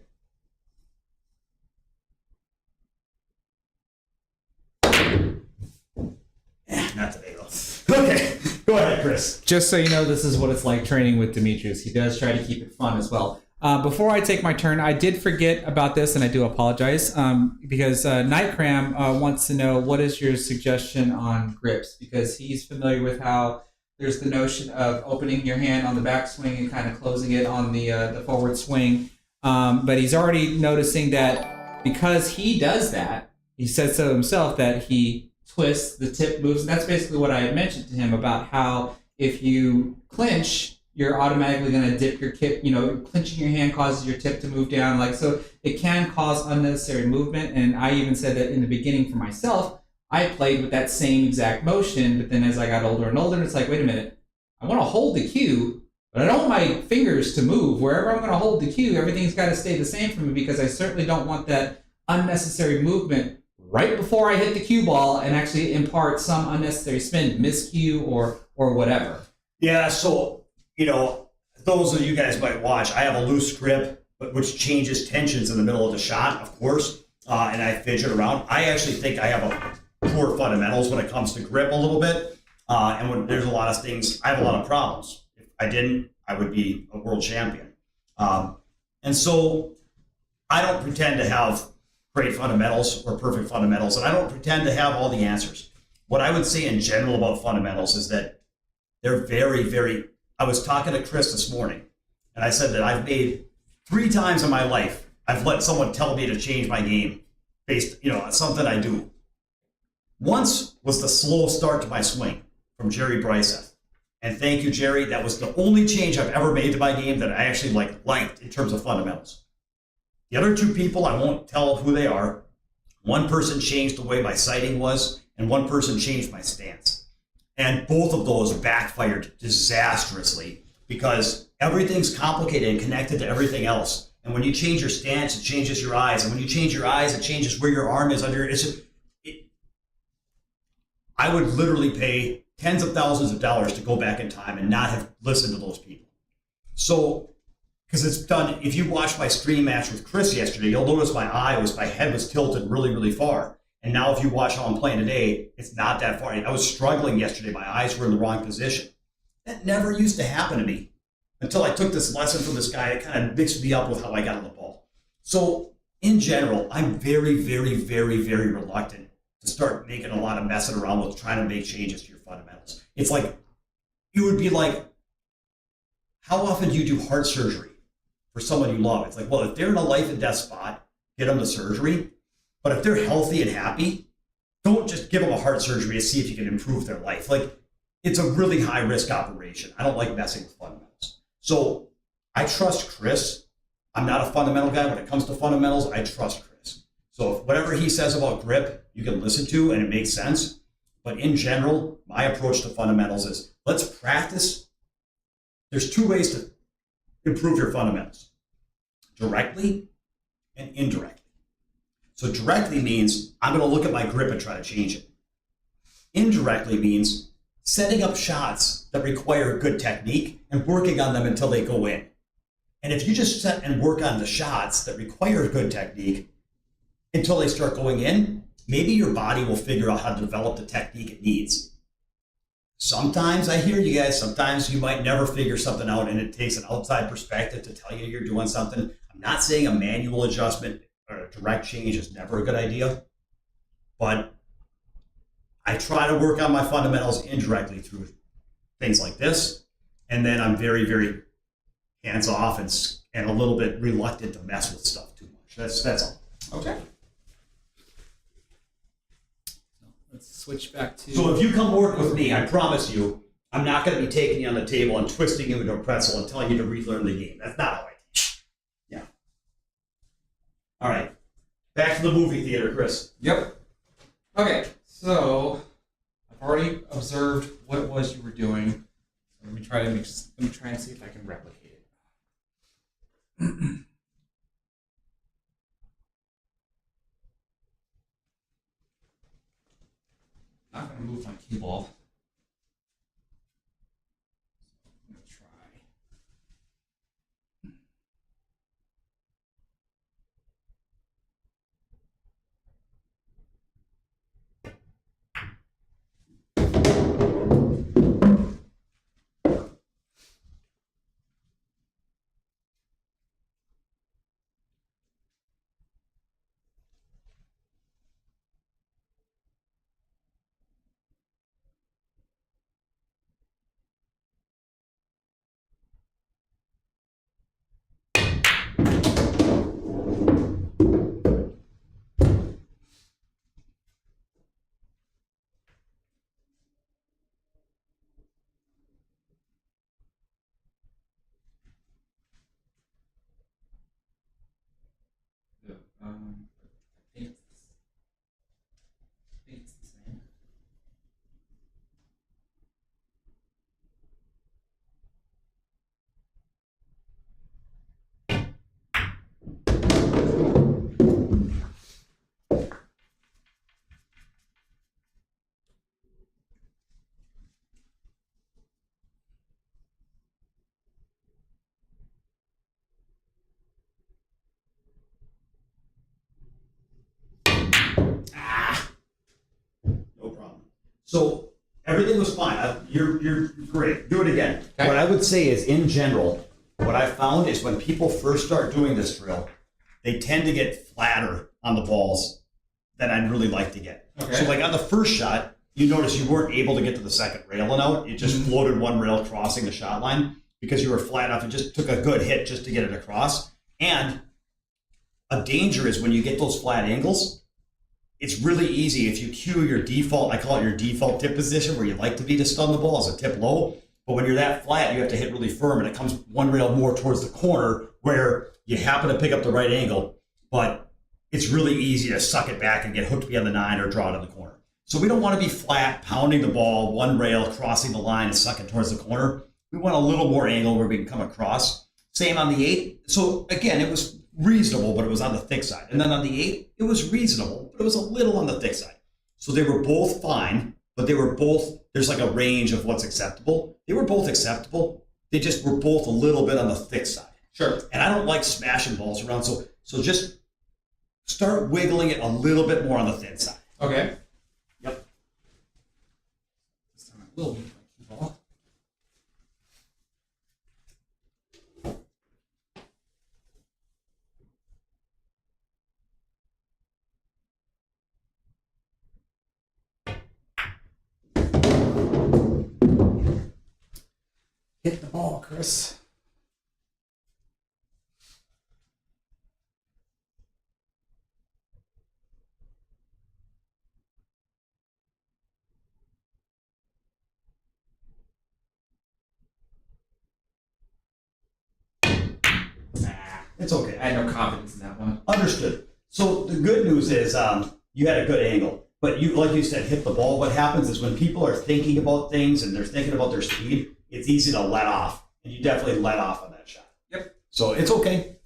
S2: Not today, though. Okay, go ahead, Chris.
S1: Just so you know, this is what it's like training with Demetrius. He does try to keep it fun as well. Before I take my turn, I did forget about this, and I do apologize, because Nightcram wants to know what is your suggestion on grips, because he's familiar with how there's the notion of opening your hand on the backswing and kind of closing it on the forward swing. But he's already noticing that because he does that, he said so himself, that he twists, the tip moves. And that's basically what I had mentioned to him about how if you clinch, you're automatically going to dip your tip. You know, clinching your hand causes your tip to move down. Like, so it can cause unnecessary movement. And I even said that in the beginning for myself, I played with that same exact motion. But then as I got older and older, it's like, wait a minute, I want to hold the cue, but I don't want my fingers to move. Wherever I'm going to hold the cue, everything's got to stay the same for me, because I certainly don't want that unnecessary movement right before I hit the cue ball and actually impart some unnecessary spin, miscue or whatever.
S2: Yeah, so, you know, those of you guys might watch, I have a loose grip, but which changes tensions in the middle of the shot, of course, and I fidget around. I actually think I have a poor fundamentals when it comes to grip a little bit, and when there's a lot of things, I have a lot of problems. If I didn't, I would be a world champion. And so I don't pretend to have great fundamentals or perfect fundamentals, and I don't pretend to have all the answers. What I would say in general about fundamentals is that they're very, very, I was talking to Chris this morning, and I said that I've made 3 times in my life, I've let someone tell me to change my game based, you know, on something I do. Once was the slow start to my swing from Jerry Bryseth. And thank you, Jerry. That was the only change I've ever made to my game that I actually liked in terms of fundamentals. The other 2 people, I won't tell who they are. One person changed the way my sighting was, and one person changed my stance. And both of those backfired disastrously because everything's complicated and connected to everything else. And when you change your stance, it changes your eyes. And when you change your eyes, it changes where your arm is under it. I would literally pay tens of thousands of dollars to go back in time and not have listened to those people. So, because it's done, if you watch my stream match with Chris yesterday, you'll notice my head was tilted really, really far. And now if you watch how I'm playing today, it's not that far. I was struggling yesterday. My eyes were in the wrong position. That never used to happen to me until I took this lesson from this guy. It kind of mixed me up with how I got on the ball. So in general, I'm very, very, very, very reluctant to start making a lot of messing around with trying to make changes to your fundamentals. It's like, it would be like, how often do you do heart surgery for someone you love? It's like, well, if they're in a life and death spot, get them the surgery. But if they're healthy and happy, don't just give them a heart surgery to see if you can improve their life. Like, it's a really high risk operation. I don't like messing with fundamentals. So I trust Chris. I'm not a fundamental guy. When it comes to fundamentals, I trust Chris. So if whatever he says about grip, you can listen to and it makes sense. But in general, my approach to fundamentals is let's practice. There's 2 ways to improve your fundamentals: directly and indirectly. So directly means I'm going to look at my grip and try to change it. Indirectly means setting up shots that require good technique and working on them until they go in. And if you just set and work on the shots that require good technique until they start going in, maybe your body will figure out how to develop the technique it needs. Sometimes, I hear you guys, sometimes you might never figure something out and it takes an outside perspective to tell you you're doing something. I'm not saying a manual adjustment or a direct change is never a good idea, but I try to work on my fundamentals indirectly through things like this. And then I'm very, very hands off and a little bit reluctant to mess with stuff too much. That's all.
S1: Okay. Let's switch back to.
S2: So if you come work with me, I promise you, I'm not going to be taking you on the table and twisting you into a pretzel and telling you to relearn the game. That's not how I teach. Yeah. All right. Back to the movie theater, Chris.
S1: Yep. Okay. So I've already observed what it was you were doing. So let me try and see if I can replicate it. Not going to move my cue ball. I'm going to try. I think it's the same.
S2: No problem. So everything was fine. You're great. Do it again. Okay. What I would say is, in general, what I found is when people first start doing this drill, they tend to get flatter on the balls than I'd really like to get. Okay. So like on the first shot, you notice you weren't able to get to the second rail and out. It just floated one rail crossing the shot line because you were flat enough. It just took a good hit just to get it across. And a danger is when you get those flat angles, it's really easy if you cue your default, I call it your default tip position, where you like to be to stun the ball as a tip low. But when you're that flat, you have to hit really firm, and it comes one rail more towards the corner where you happen to pick up the right angle, but it's really easy to suck it back and get hooked beyond the 9 or draw it in the corner. So we don't want to be flat, pounding the ball, one rail, crossing the line and sucking towards the corner. We want a little more angle where we can come across. Same on the 8. So again, it was reasonable, but it was on the thick side. And then on the 8, it was reasonable, but it was a little on the thick side. So they were both fine, but they were both, there's like a range of what's acceptable. They were both acceptable. They just were both a little bit on the thick side.
S1: Sure.
S2: And I don't like smashing balls around, so just start wiggling it a little bit more on the thin side.
S1: Okay.
S2: Yep.
S1: This time I will move my cue ball. Hit the ball, Chris.
S2: It's okay.
S1: I had no confidence in that one.
S2: Understood. So the good news is you had a good angle, but you, like you said, hit the ball. What happens is when people are thinking about things and they're thinking about their speed, it's easy to let off, and you definitely let off on that shot.
S1: Yep.
S2: So it's okay.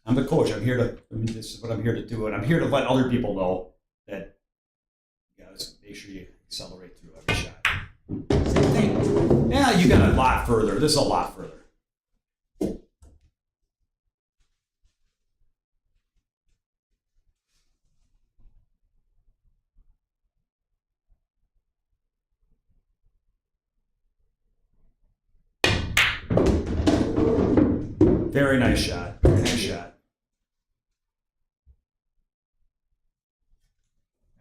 S2: I'm the coach. This is what I'm here to do. And I'm here to let other people know that you guys make sure you accelerate through every shot. Same thing. Yeah, you got a lot further. This is a lot further. Very nice shot. Very nice shot.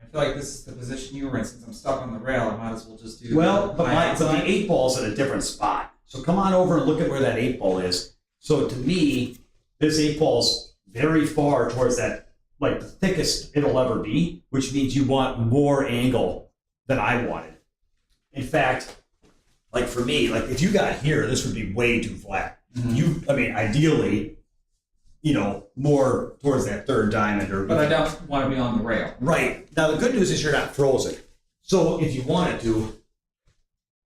S1: I feel like this is the position you were in. Since I'm stuck on the rail, I might as well just do.
S2: Well, but the 8 ball's in a different spot. So come on over and look at where that 8 ball is. So to me, this 8 ball's very far towards that, like the thickest it'll ever be, which means you want more angle than I wanted. In fact, like for me, like if you got here, this would be way too flat. Ideally, more towards that 3rd diamond.
S1: But I don't want to be on the rail.
S2: Right. Now, the good news is you're not frozen. So if you wanted to,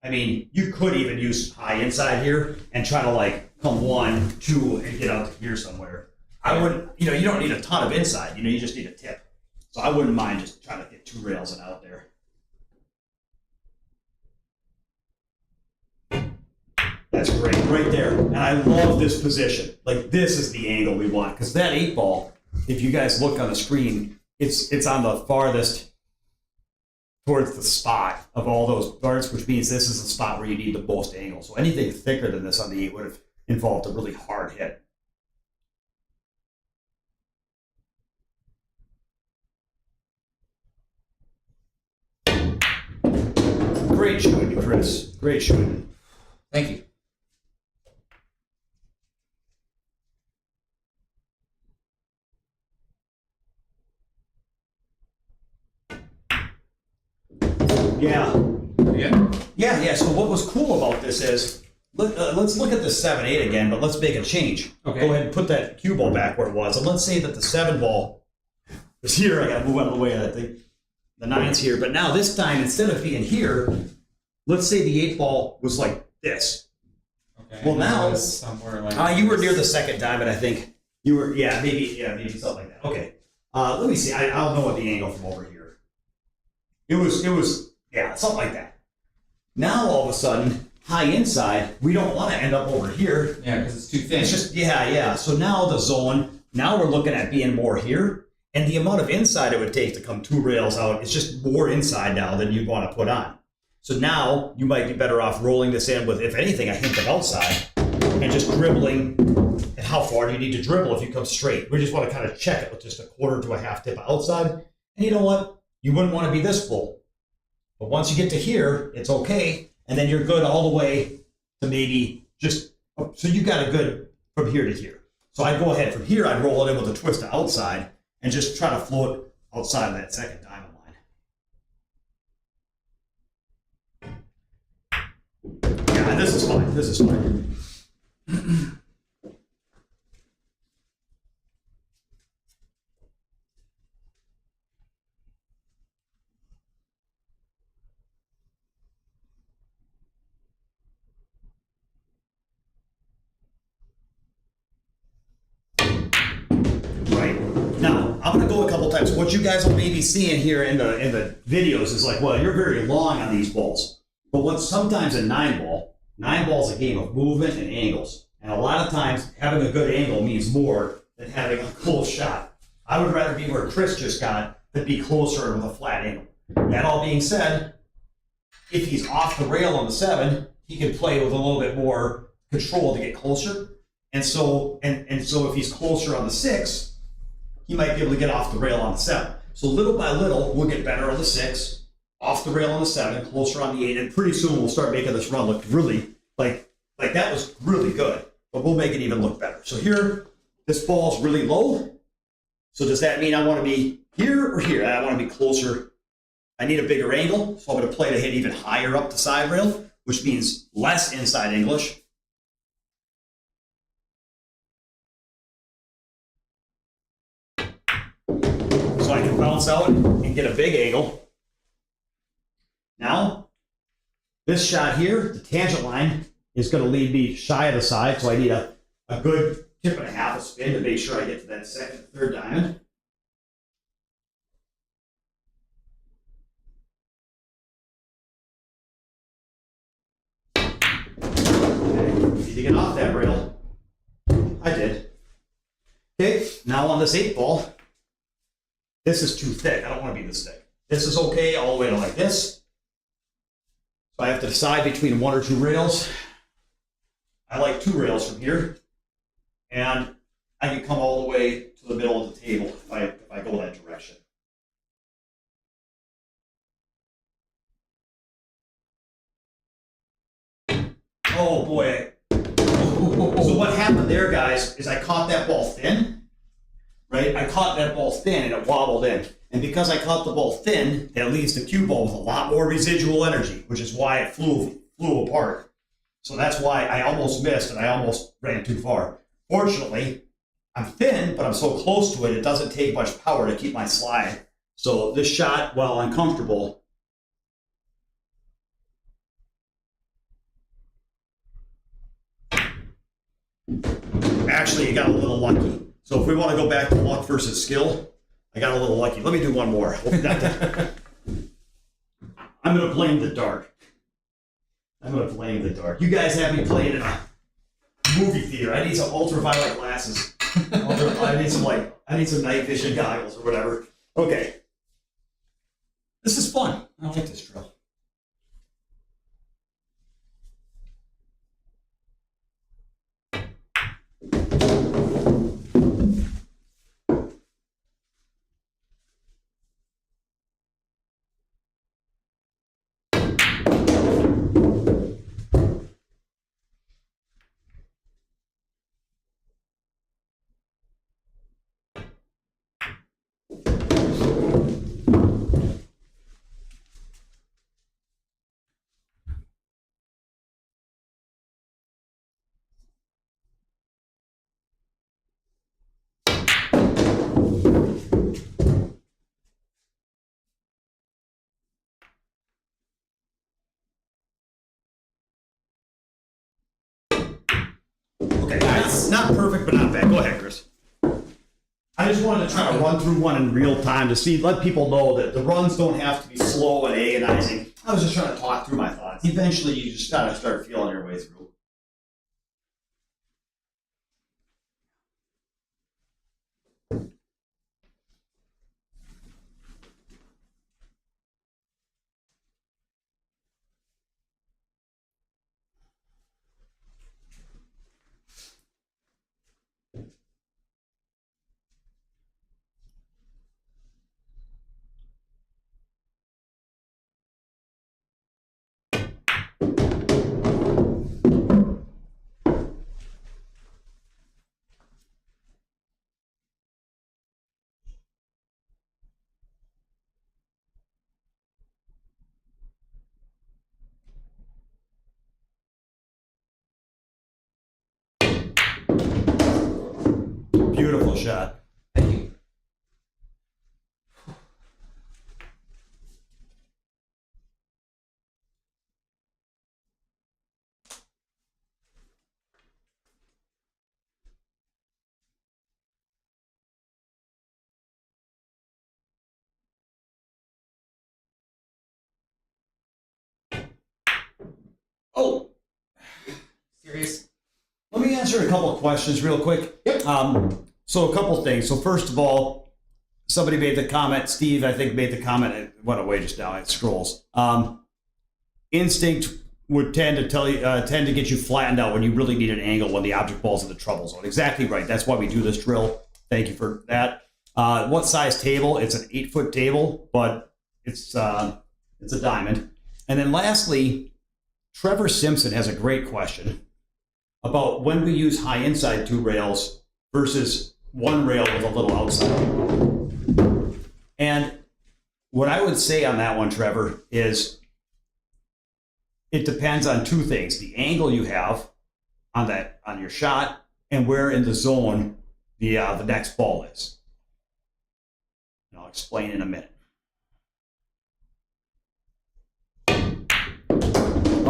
S2: you could even use high inside here and try to like come 1, 2, and get out to here somewhere. I wouldn't, you don't need a ton of inside, you just need a tip. So I wouldn't mind just trying to get 2 rails and out there. That's great, right there. And I love this position. Like this is the angle we want. Because that 8 ball, if you guys look on the screen, it's on the farthest towards the spot of all those darts, which means this is the spot where you need the most angle. So anything thicker than this on the 8 would have involved a really hard hit. Great shooting, Chris. Great shooting.
S1: Thank you. Yeah.
S2: So what was cool about this is, let's look at the 7-8 again, but let's make a change.
S1: Okay.
S2: Go ahead and put that cue ball back where it was, and let's say that the 7 ball is here. I gotta move out of the way of that thing. The 9's here, but now this time, instead of being here, let's say the 8 ball was like this.
S1: Okay.
S2: Well, now
S1: somewhere like
S2: you were near the 2nd diamond, I think. You were, maybe something like that. Okay. Let me see. I'll know what the angle from over here. It was something like that. Now all of a sudden, high inside, we don't want to end up over here.
S1: Yeah, because it's too thin.
S2: It's just So now the zone. Now we're looking at being more here, and the amount of inside it would take to come 2 rails out is just more inside now than you'd want to put on. So now you might be better off rolling this in with, if anything, a hint of outside, and just dribbling. And how far do you need to dribble if you come straight? We just want to kind of check it with just a 1/4 to a 1/2 tip outside. And you know what? You wouldn't want to be this full. But once you get to here, it's okay. And then you're good all the way to maybe just, so you got a good from here to here. So I'd go ahead from here, I'd roll it in with a twist to outside and just try to float outside of that 2nd diamond line. Yeah, this is fine. This is fine. I'm going to go a couple times. What you guys will maybe seeing here in the videos is like, well, you're very long on these balls. But what sometimes a 9 ball is a game of movement and angles. And a lot of times having a good angle means more than having a close shot. I would rather be where Chris just got than be closer with a flat angle. That all being said, if he's off the rail on the 7, he can play with a little bit more control to get closer. And so if he's closer on the 6, he might be able to get off the rail on the 7. So little by little, we'll get better on the 6, off the rail on the 7, closer on the 8, and pretty soon we'll start making this run look really, like that was really good, but we'll make it even look better. So here, this ball's really low. So does that mean I want to be here or here? I want to be closer. I need a bigger angle, so I'm going to play to hit even higher up the side rail, which means less inside English. So I can bounce out and get a big angle. Now, this shot here, the tangent line, is going to lead me shy of the side, so I need a good tip and a half a spin to make sure I get to that second and third diamond. Okay, need to get off that rail. I did. Okay, now on this 8 ball, this is too thick. I don't want to be this thick. This is okay all the way to like this. So I have to decide between 1 or 2 rails. I like 2 rails from here. And I can come all the way to the middle of the table if I go that direction. Oh boy. So what happened there, guys, is I caught that ball thin, right? I caught that ball thin and it wobbled in. And because I caught the ball thin, that leaves the cue ball with a lot more residual energy, which is why it flew apart. So that's why I almost missed and I almost ran too far. Fortunately, I'm thin, but I'm so close to it, it doesn't take much power to keep my slide. So this shot, while uncomfortable, actually, you got a little lucky. So if we want to go back to luck versus skill, I got a little lucky. Let me do one more. I'm going to blame the dark. You guys have me playing in a movie theater. I need some ultraviolet glasses. I need some night vision goggles or whatever. Okay. This is fun. I like this drill. Okay, not perfect, but not bad. Go ahead, Chris. I just wanted to try to run through one in real time to let people know that the runs don't have to be slow and agonizing. I was just trying to talk through my thoughts. Eventually, you just gotta start feeling your way through. Beautiful shot.
S1: Thank you.
S2: Oh,
S1: Serious?
S2: let me answer a couple of questions real quick.
S1: Yep.
S2: So a couple things. So first of all, somebody made the comment, Steve, I think, made the comment, it went away just now, it scrolls. Instinct would tend to get you flattened out when you really need an angle when the object ball's in the trouble zone. Exactly right. That's why we do this drill. Thank you for that. What size table? It's an 8-foot table, but it's a diamond. And then lastly, Trevor Simpson has a great question about when we use high inside 2 rails versus 1 rail with a little outside. And what I would say on that one, Trevor, is it depends on 2 things: the angle you have on your shot and where in the zone the next ball is. And I'll explain in a minute.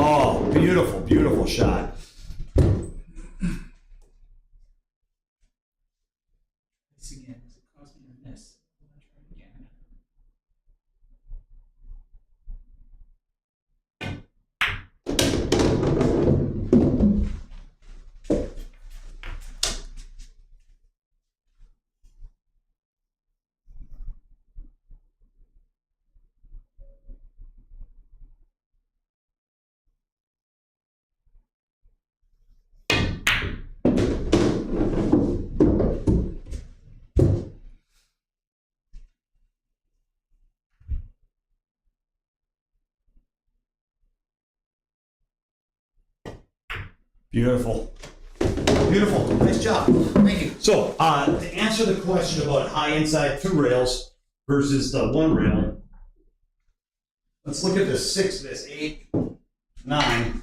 S2: Oh, beautiful, beautiful shot. Beautiful. Beautiful. Nice job.
S1: Thank you.
S2: So, to answer the question about high inside 2 rails versus the 1 rail, let's look at this 6, this 8, 9,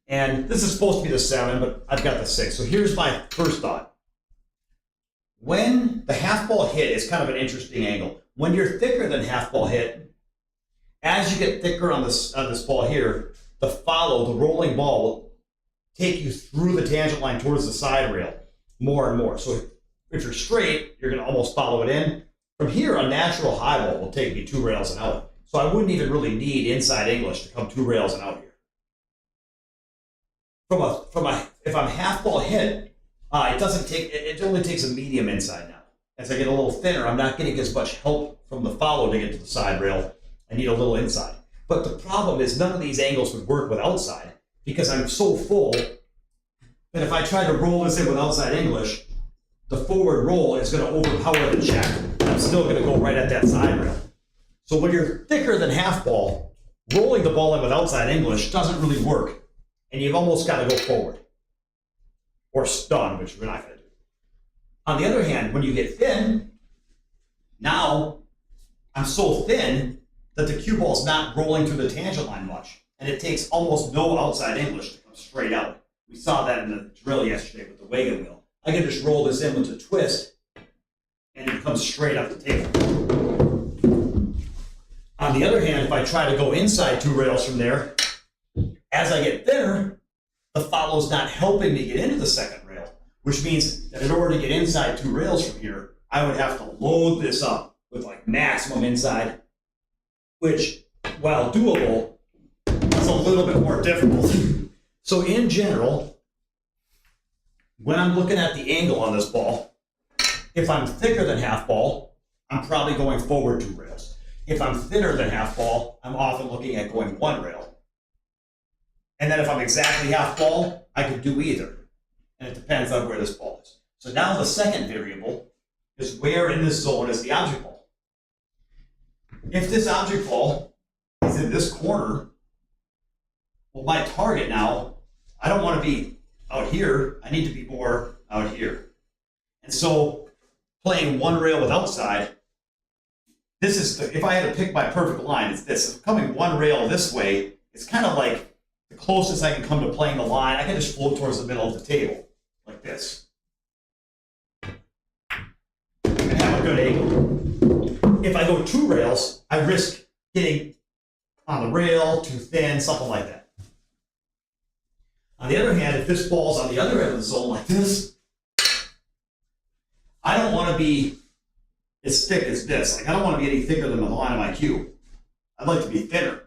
S2: and this is supposed to be the 7, but I've got the 6. So here's my first thought. When the half ball hit is kind of an interesting angle. When you're thicker than half ball hit, as you get thicker on this ball here, the rolling ball will take you through the tangent line towards the side rail more and more. So if you're straight, you're going to almost follow it in. From here, a natural high ball will take me 2 rails and out. So I wouldn't even really need inside English to come 2 rails and out here. If I'm half ball hit, it only takes a medium inside now. As I get a little thinner, I'm not getting as much help from the follow to get to the side rail. I need a little inside. But the problem is none of these angles would work with outside because I'm so full that if I try to roll this in with outside English, the forward roll is going to overpower the check. I'm still going to go right at that side rail. So when you're thicker than half ball, rolling the ball in with outside English doesn't really work. And you've almost got to go forward. Or stun, which we're not going to do. On the other hand, when you get thin, now I'm so thin that the cue ball's not rolling through the tangent line much. And it takes almost no outside English to come straight out. We saw that in the drill yesterday with the wagon wheel. I can just roll this in with a twist and it comes straight up the table. On the other hand, if I try to go inside 2 rails from there, as I get thinner, the follow's not helping me get into the second rail, which means that in order to get inside 2 rails from here, I would have to load this up with like maximum inside, which, while doable, is a little bit more difficult. So in general, when I'm looking at the angle on this ball, if I'm thicker than half ball, I'm probably going forward 2 rails. If I'm thinner than half ball, I'm often looking at going 1 rail. And then if I'm exactly half ball, I could do either. And it depends on where this ball is. So now the second variable is where in this zone is the object ball. If this object ball is in this corner, well, my target now, I don't want to be out here. I need to be more out here. And so playing 1 rail with outside, this is, if I had to pick my perfect line, it's this. If coming 1 rail this way, it's kind of like the closest I can come to playing the line. I can just float towards the middle of the table, like this. And have a good angle. If I go 2 rails, I risk getting on the rail, too thin, something like that. On the other hand, if this ball's on the other end of the zone like this, I don't want to be as thick as this. Like, I don't want to be any thicker than the line of my cue. I'd like to be thinner.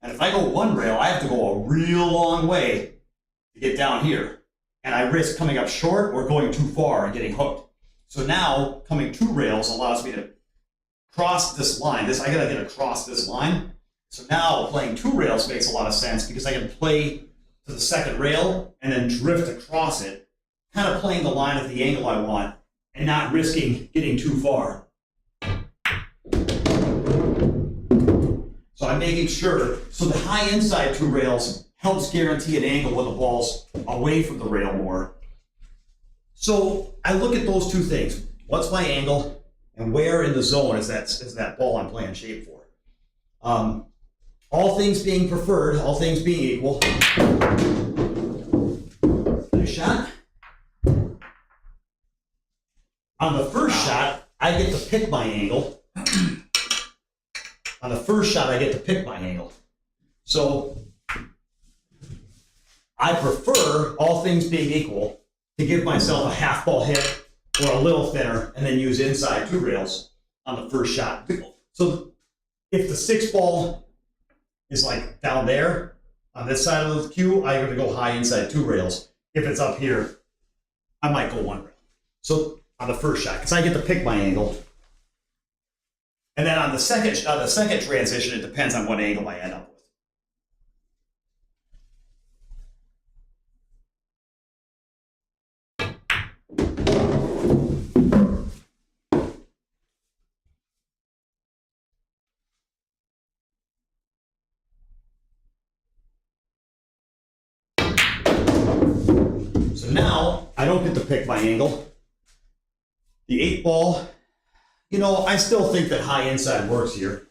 S2: And if I go 1 rail, I have to go a real long way to get down here. And I risk coming up short or going too far and getting hooked. So now, coming 2 rails allows me to cross this line. I gotta get across this line. So now playing 2 rails makes a lot of sense because I can play to the second rail and then drift across it, kind of playing the line at the angle I want and not risking getting too far. So I'm making sure, so the high inside 2 rails helps guarantee an angle when the ball's away from the rail more. So I look at those 2 things. What's my angle and where in the zone is that ball I'm playing shape for? All things being preferred, all things being equal. Nice shot. On the first shot, I get to pick my angle. On the first shot, I get to pick my angle. So I prefer, all things being equal, to give myself a half ball hit or a little thinner and then use inside 2 rails on the first shot. So if the 6 ball is like down there on this side of the cue, I'm going to go high inside 2 rails. If it's up here, I might go 1 rail. So on the first shot, because I get to pick my angle. And then on the second transition, it depends on what angle I end up with. now I don't get to pick my angle. The 8-ball, you know, I still think that high inside works here.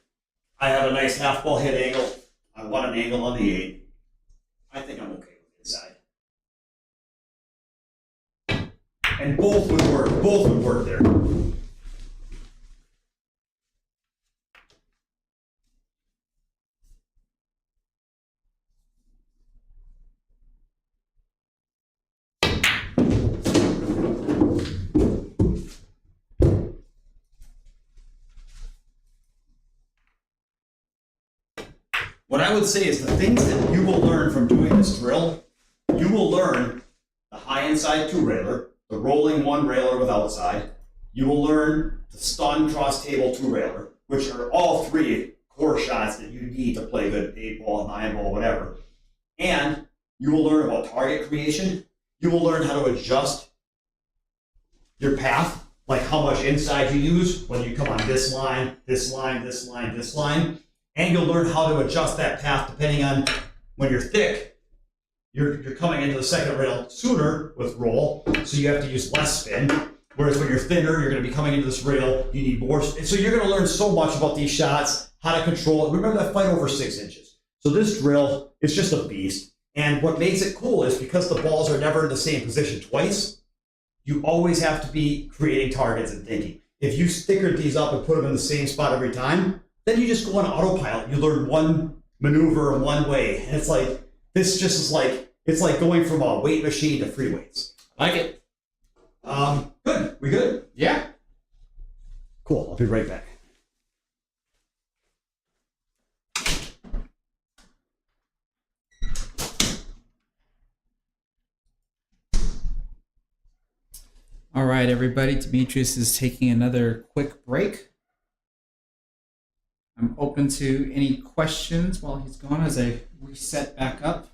S2: I have a nice half ball hit angle. I want an angle on the 8. I think I'm okay with inside. And both would work. Both would work there. What I would say is the things that you will learn from doing this drill, you will learn the high inside 2-railer, the rolling 1-railer with outside. You will learn the stun cross table 2-railer, which are all 3 core shots that you need to play good 8-ball, 9-ball, whatever. And you will learn about target creation. You will learn how to adjust your path, like how much inside you use when you come on this line, this line, this line, this line. And you'll learn how to adjust that path depending on when you're thick. You're coming into the second rail sooner with roll, so you have to use less spin. Whereas when you're thinner, you're going to be coming into this rail, you need more. So you're going to learn so much about these shots, how to control it. Remember that fight over 6 inches. So this drill is just a beast. And what makes it cool is because the balls are never in the same position twice, you always have to be creating targets and thinking. If you stickered these up and put them in the same spot every time, then you just go on autopilot. You learn one maneuver in one way. And it's like, this just is like, it's like going from a weight machine to free weights.
S1: Like it.
S2: Good. We good?
S1: Yeah.
S2: Cool. I'll be right back.
S1: All right, everybody. Demetrius is taking another quick break. I'm open to any questions while he's gone as I reset back up.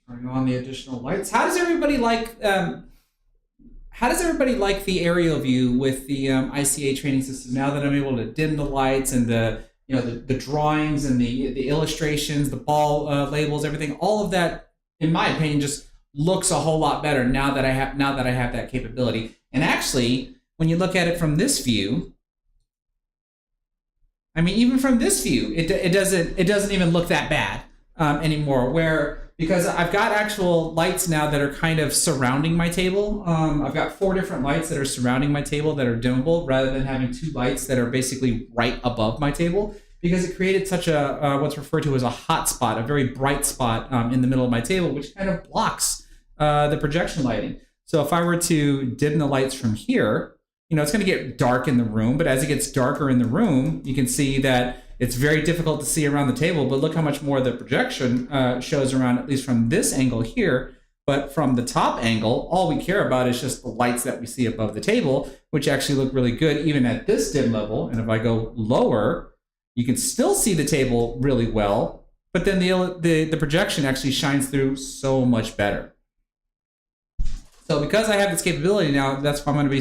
S1: Turning on the additional lights. How does everybody like? How does everybody like the aerial view with the ICA training system? Now that I'm able to dim the lights and the drawings and the illustrations, the ball labels, everything, all of that, in my opinion, just looks a whole lot better now that I have that capability. And actually, when you look at it from this view. I mean, even from this view, it doesn't even look that bad anymore. Because I've got actual lights now that are kind of surrounding my table. I've got 4 different lights that are surrounding my table that are dimmable, rather than having 2 lights that are basically right above my table. Because it created such a what's referred to as a hot spot, a very bright spot in the middle of my table, which kind of blocks the projection lighting. So if I were to dim the lights from here. It's going to get dark in the room, but as it gets darker in the room, you can see that it's very difficult to see around the table, but look how much more the projection shows around, at least from this angle here. But from the top angle, all we care about is just the lights that we see above the table, which actually look really good even at this dim level. And if I go lower, you can still see the table really well, but then the projection actually shines through so much better. So because I have this capability now, that's why I'm going to be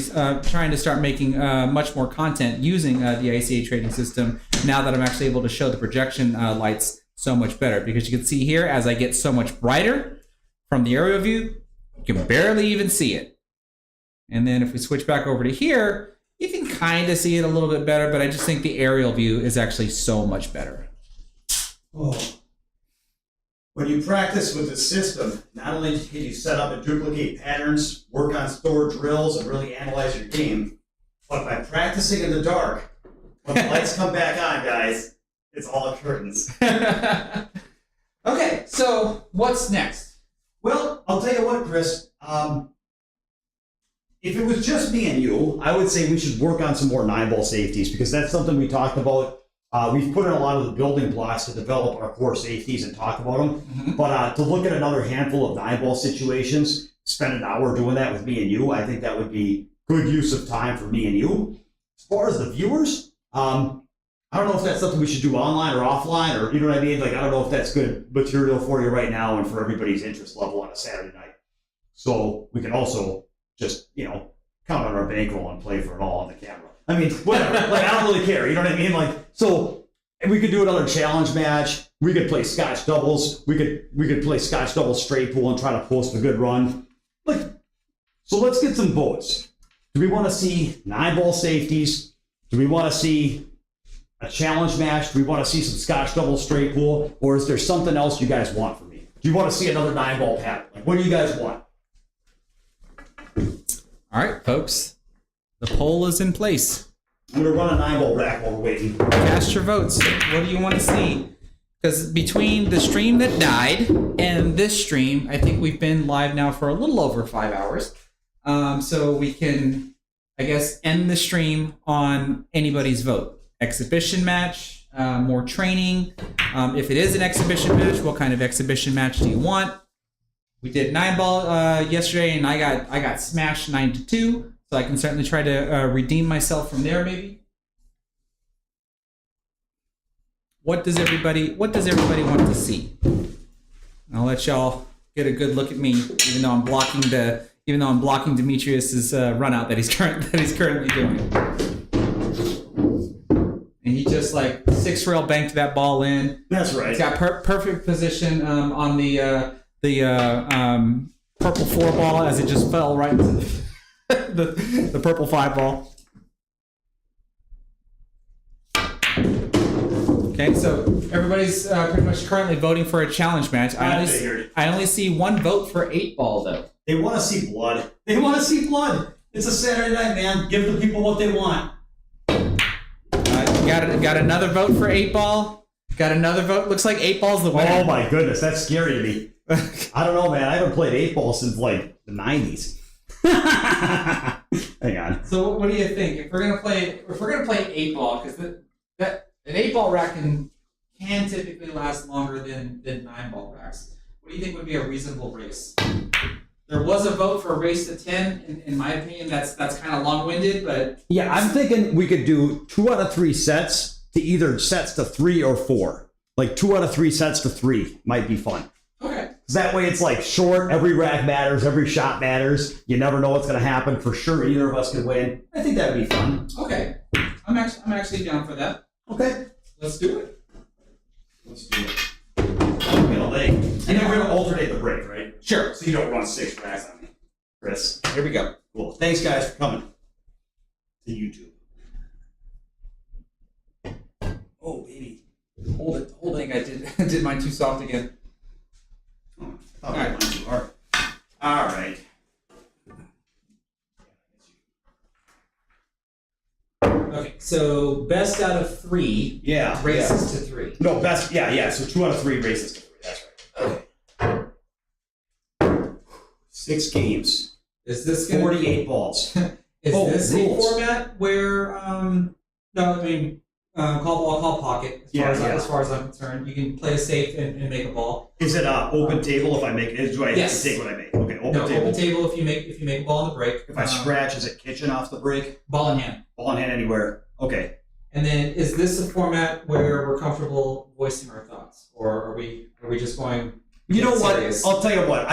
S1: trying to start making much more content using the ICA training system now that I'm actually able to show the projection lights so much better. Because you can see here, as I get so much brighter from the aerial view, you can barely even see it. And then if we switch back over to here, you can kind of see it a little bit better, but I just think the aerial view is actually so much better.
S2: Oh. When you practice with the system, not only can you set up and duplicate patterns, work on stored drills, and really analyze your game, but by practicing in the dark, when the lights come back on, guys, it's all curtains.
S1: Okay, so what's next?
S2: Well, I'll tell you what, Chris. If it was just me and you, I would say we should work on some more 9-ball safeties, because that's something we talked about. We've put in a lot of the building blocks to develop our core safeties and talk about them. Mm-hmm. But to look at another handful of 9-ball situations, spend an hour doing that with me and you, I think that would be good use of time for me and you. As far as the viewers, I don't know if that's something we should do online or offline, or you know what I mean? Like, I don't know if that's good material for you right now and for everybody's interest level on a Saturday night. So we can also just, count on our bankroll and play for it all on the camera. I mean, whatever. Like, I don't really care. You know what I mean? Like, so we could do another challenge match. We could play Scotch doubles. We could play Scotch doubles straight pool and try to post a good run. So let's get some votes. Do we want to see 9-ball safeties? Do we want to see a challenge match? Do we want to see some Scotch double straight pool? Or is there something else you guys want from me? Do you want to see another 9-ball pattern? Like, what do you guys want?
S1: All right, folks. The poll is in place.
S2: I'm going to run a 9-ball rack while we're waiting.
S1: Cast your votes. What do you want to see? Because between the stream that died and this stream, I think we've been live now for a little over 5 hours. So we can, I guess, end the stream on anybody's vote. Exhibition match, more training. If it is an exhibition match, what kind of exhibition match do you want? We did 9-ball yesterday, and I got smashed 9-2. So I can certainly try to redeem myself from there, maybe. What does everybody want to see? I'll let y'all get a good look at me, even though I'm blocking Demetrius's run out that he's currently doing. And he just like 6-rail banked that ball in.
S2: That's right.
S1: He's got perfect position on the purple 4 ball as it just fell right into the purple 5 ball. Okay, so everybody's pretty much currently voting for a challenge match. I only see one vote for 8-ball though.
S2: They want to see blood. They want to see blood. It's a Saturday night, man. Give the people what they want.
S1: Got another vote for 8-ball. Got another vote. Looks like 8-ball's the winner.
S2: Oh my goodness, that's scary to me. I don't know, man. I haven't played 8-ball since like the 90s. Hang on.
S1: So what do you think? If we're gonna play 8-ball, because an 8-ball rack can typically last longer than 9-ball racks. What do you think would be a reasonable race? There was a vote for a race to 10. In my opinion, that's kind of long-winded, but
S2: Yeah, I'm thinking we could do 2 out of 3 sets to either sets to 3 or 4. Like 2 out of 3 sets to 3 might be fun.
S1: okay.
S2: That way it's like short, every rack matters, every shot matters. You never know what's going to happen. For sure, either of us could win. I think that would be fun.
S1: Okay. I'm actually down for that.
S2: Okay.
S1: Let's do it.
S2: Let's do it. I'm going to lay. And then we're going to alternate the break, right?
S1: Sure.
S2: So you don't run 6 racks on me, Chris.
S1: Here we go.
S2: Cool. Thanks, guys, for coming to YouTube. Oh, baby.
S1: Hold it. I think I did mine too soft again.
S2: Oh, I thought I went too hard. All right.
S1: Okay, so best out of 3
S2: Yeah.
S1: races to 3.
S2: No, best. Yeah. So 2 out of 3 races to 3. That's right. Okay. 6 games.
S1: Is this gonna
S2: 48 balls.
S1: Is this
S2: rules.
S1: a format where no, I mean call ball, call pocket. As far as I'm concerned, you can play a safe and make a ball.
S2: Is it open table if I make it? Do I have to take what I make? Okay, open table.
S1: Open table if you make a ball in the break.
S2: If I scratch, is it kitchen off the break?
S1: Ball in hand.
S2: Ball in hand anywhere. Okay.
S1: And then is this a format where we're comfortable voicing our thoughts, or are we just going?
S2: You know what?
S1: Serious?
S2: I'll tell you what.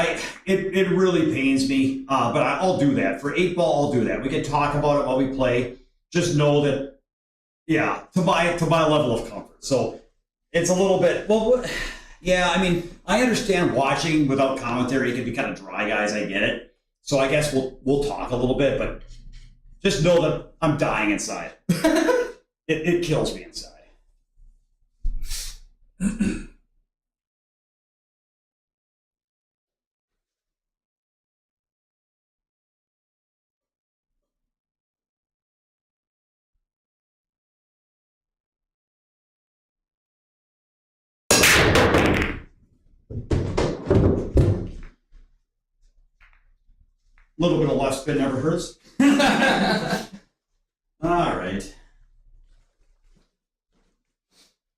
S2: It really pains me, but I'll do that for 8-ball. I'll do that. We can talk about it while we play. Just know that, yeah, to my level of comfort. So it's a little bit. Well, yeah. I mean, I understand watching without commentary can be kind of dry, guys. I get it. So I guess we'll talk a little bit, but just know that I'm dying inside. It kills me inside. A little bit of left spin never hurts. All right.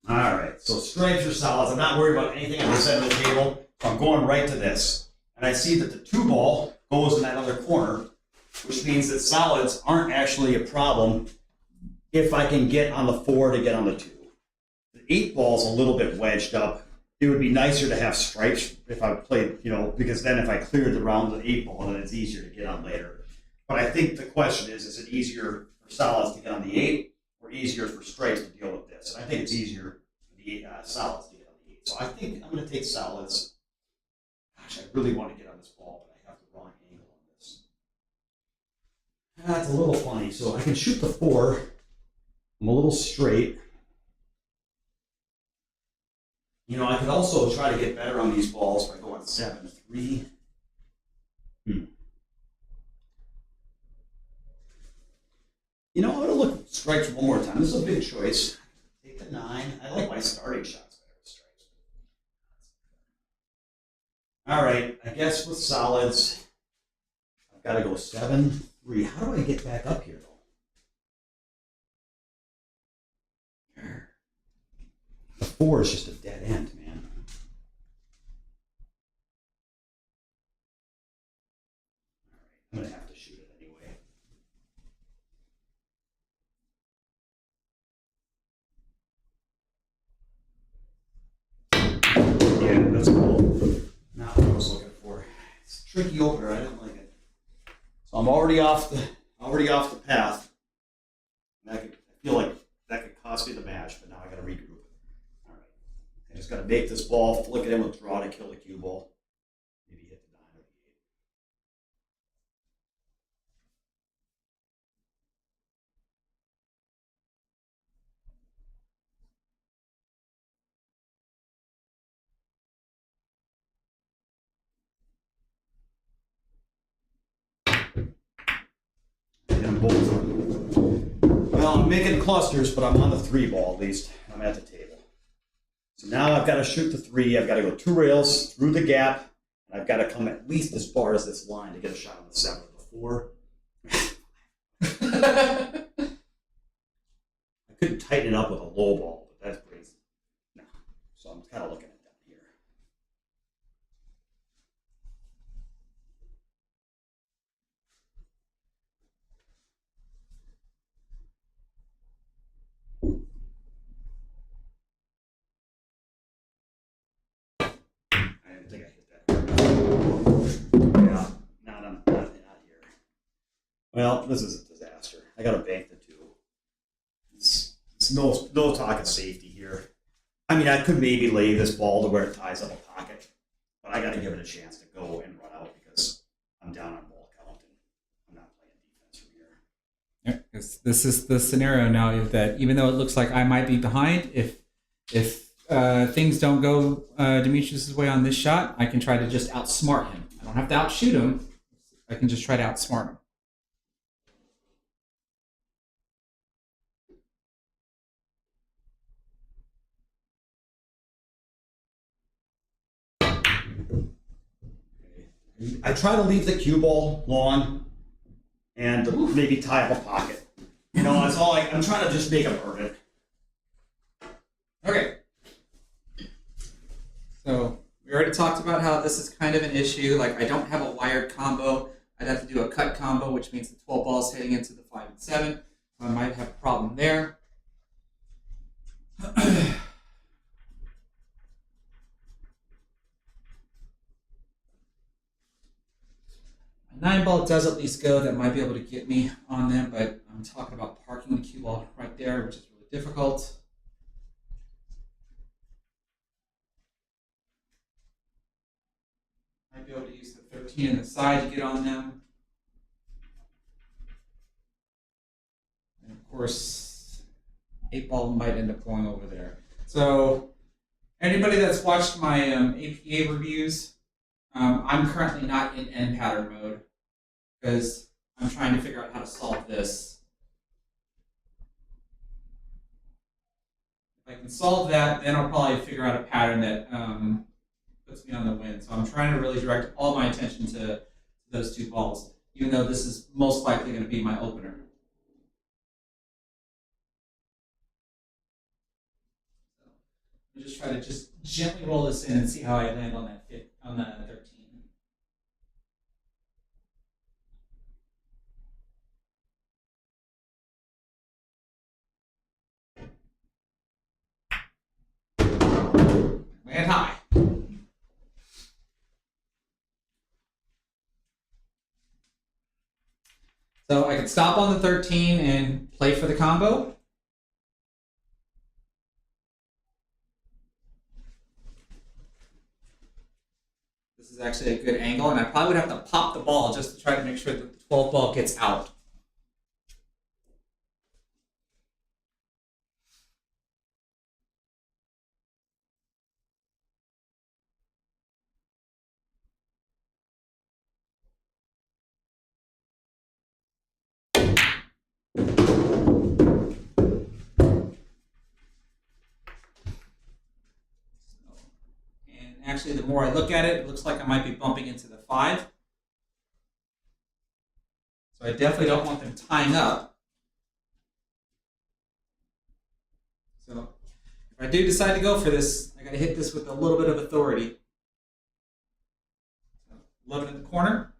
S2: All right. So stripes are solids. I'm not worried about anything on this end of the table. So I'm going right to this. And I see that the 2-ball goes in that other corner, which means that solids aren't actually a problem if I can get on the 4 to get on the 2. The 8-ball's a little bit wedged up. It would be nicer to have stripes if I played, because then if I cleared the round with 8-ball, then it's easier to get on later. But I think the question is it easier for solids to get on the 8 or easier for stripes to deal with this? And I think it's easier for the solids to get on the 8. So I think I'm going to take solids. Gosh, I really want to get on this ball, but I have the wrong angle That's a little funny. So I can shoot the 4. I'm a little straight. You know, I could also try to get better on these balls by going 7-3. You know, I'm going to look at strikes one more time. This is a big choice. Take the 9. I like my starting shots better with strikes. All right, I guess with solids, I've got to go 7-3. How do I get back up here, though? The 4 is just a dead end, man. All right, I'm going to have to shoot it anyway. Yeah, that's cool. Not what I was looking for. It's a tricky opener. I didn't like it. So I'm already off the path. And I feel like that could cost me the match, but now I got to regroup. All right. I just got to make this ball, flick it in with draw to kill the cue ball. Maybe hit the 9 or the 8. Hit them both. Well, I'm making clusters, but I'm on the 3 ball at least. I'm at the table. So now I've got to shoot the 3. I've got to go 2 rails through the gap. And I've got to come at least as far as this line to get a shot on the 7 or the 4. I couldn't tighten it up with a low ball, but that's crazy. No. So I'm kind of looking at that here. I didn't think I hit that. Yeah, not here. Well, this is a disaster. I got to bank the 2. It's no talk of safety here. I mean, I could maybe lay this ball to where it ties up a pocket, but I got to give it a chance to go and run out because I'm down on ball count and I'm not playing defense from here.
S1: Yeah, 'cause this is the scenario now that even though it looks like I might be behind, if things don't go Demetrius' way on this shot, I can try to just outsmart him. I don't have to outshoot him. I can just try to outsmart him.
S2: I try to leave the cue ball long and maybe tie up a pocket. You know, that's all I'm trying to just make a burn it.
S1: Okay. So we already talked about how this is kind of an issue. Like I don't have a wired combo. I'd have to do a cut combo, which means the 12 balls heading into the 5 and 7. So I might have a problem there. A 9 ball does at least go. That might be able to get me on them, but I'm talking about parking the cue ball right there, which is really difficult. Might be able to use the 13 in the side to get on them. And of course, 8 ball might end up going over there. So anybody that's watched my APA reviews, I'm currently not in end pattern mode because I'm trying to figure out how to solve this. If I can solve that, then I'll probably figure out a pattern that puts me on the win. So I'm trying to really direct all my attention to those 2 balls, even though this is most likely going to be my opener. So I'm just try to just gently roll this in and see how I land on that 13. Land high. So I could stop on the 13 and play for the combo. This is actually a good angle, and I probably would have to pop the ball just to try to make sure that the 12 ball gets out. Actually, the more I look at it, it looks like I might be bumping into the 5. So I definitely don't want them tying up. So if I do decide to go for this, I got to hit this with a little bit of authority. 11 in the corner.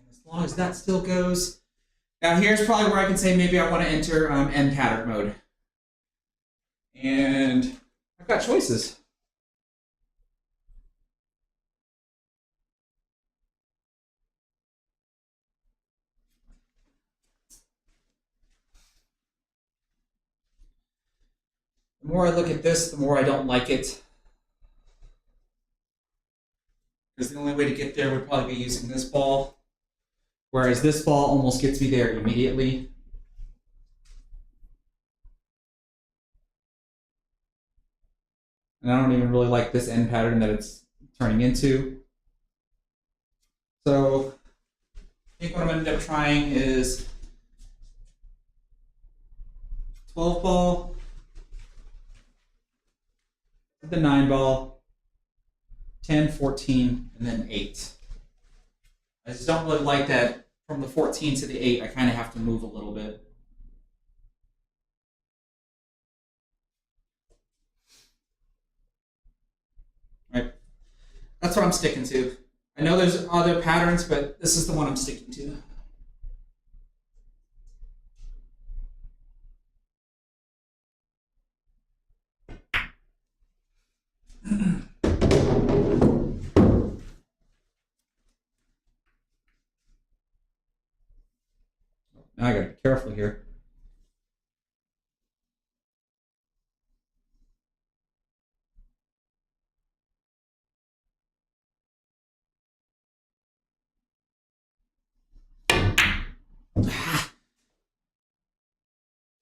S1: As long as that still goes. Now here's probably where I can say maybe I want to enter end pattern mode. And I've got choices. The more I look at this, the more I don't like it. Because the only way to get there would probably be using this ball. Whereas this ball almost gets me there immediately. And I don't even really like this end pattern that it's turning into. So I think what I'm going to end up trying is 12 ball, the 9 ball, 10, 14, and then 8. I just don't really like that from the 14 to the 8, I kind of have to move a little bit. Right. That's what I'm sticking to. I know there's other patterns, but this is the one I'm sticking to. Now I gotta be careful here.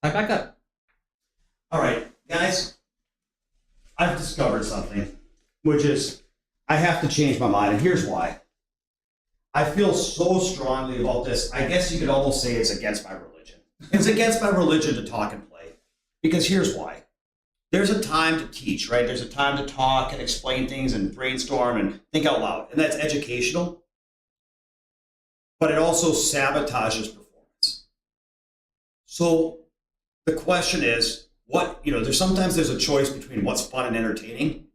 S1: I back up.
S2: All right, guys, I've discovered something, which is I have to change my mind, and here's why. I feel so strongly about this. I guess you could almost say it's against my religion. It's against my religion to talk and play, because here's why. There's a time to teach, right? There's a time to talk and explain things and brainstorm and think out loud, and that's educational, but it also sabotages performance. So the question is, sometimes there's a choice between what's fun and entertaining.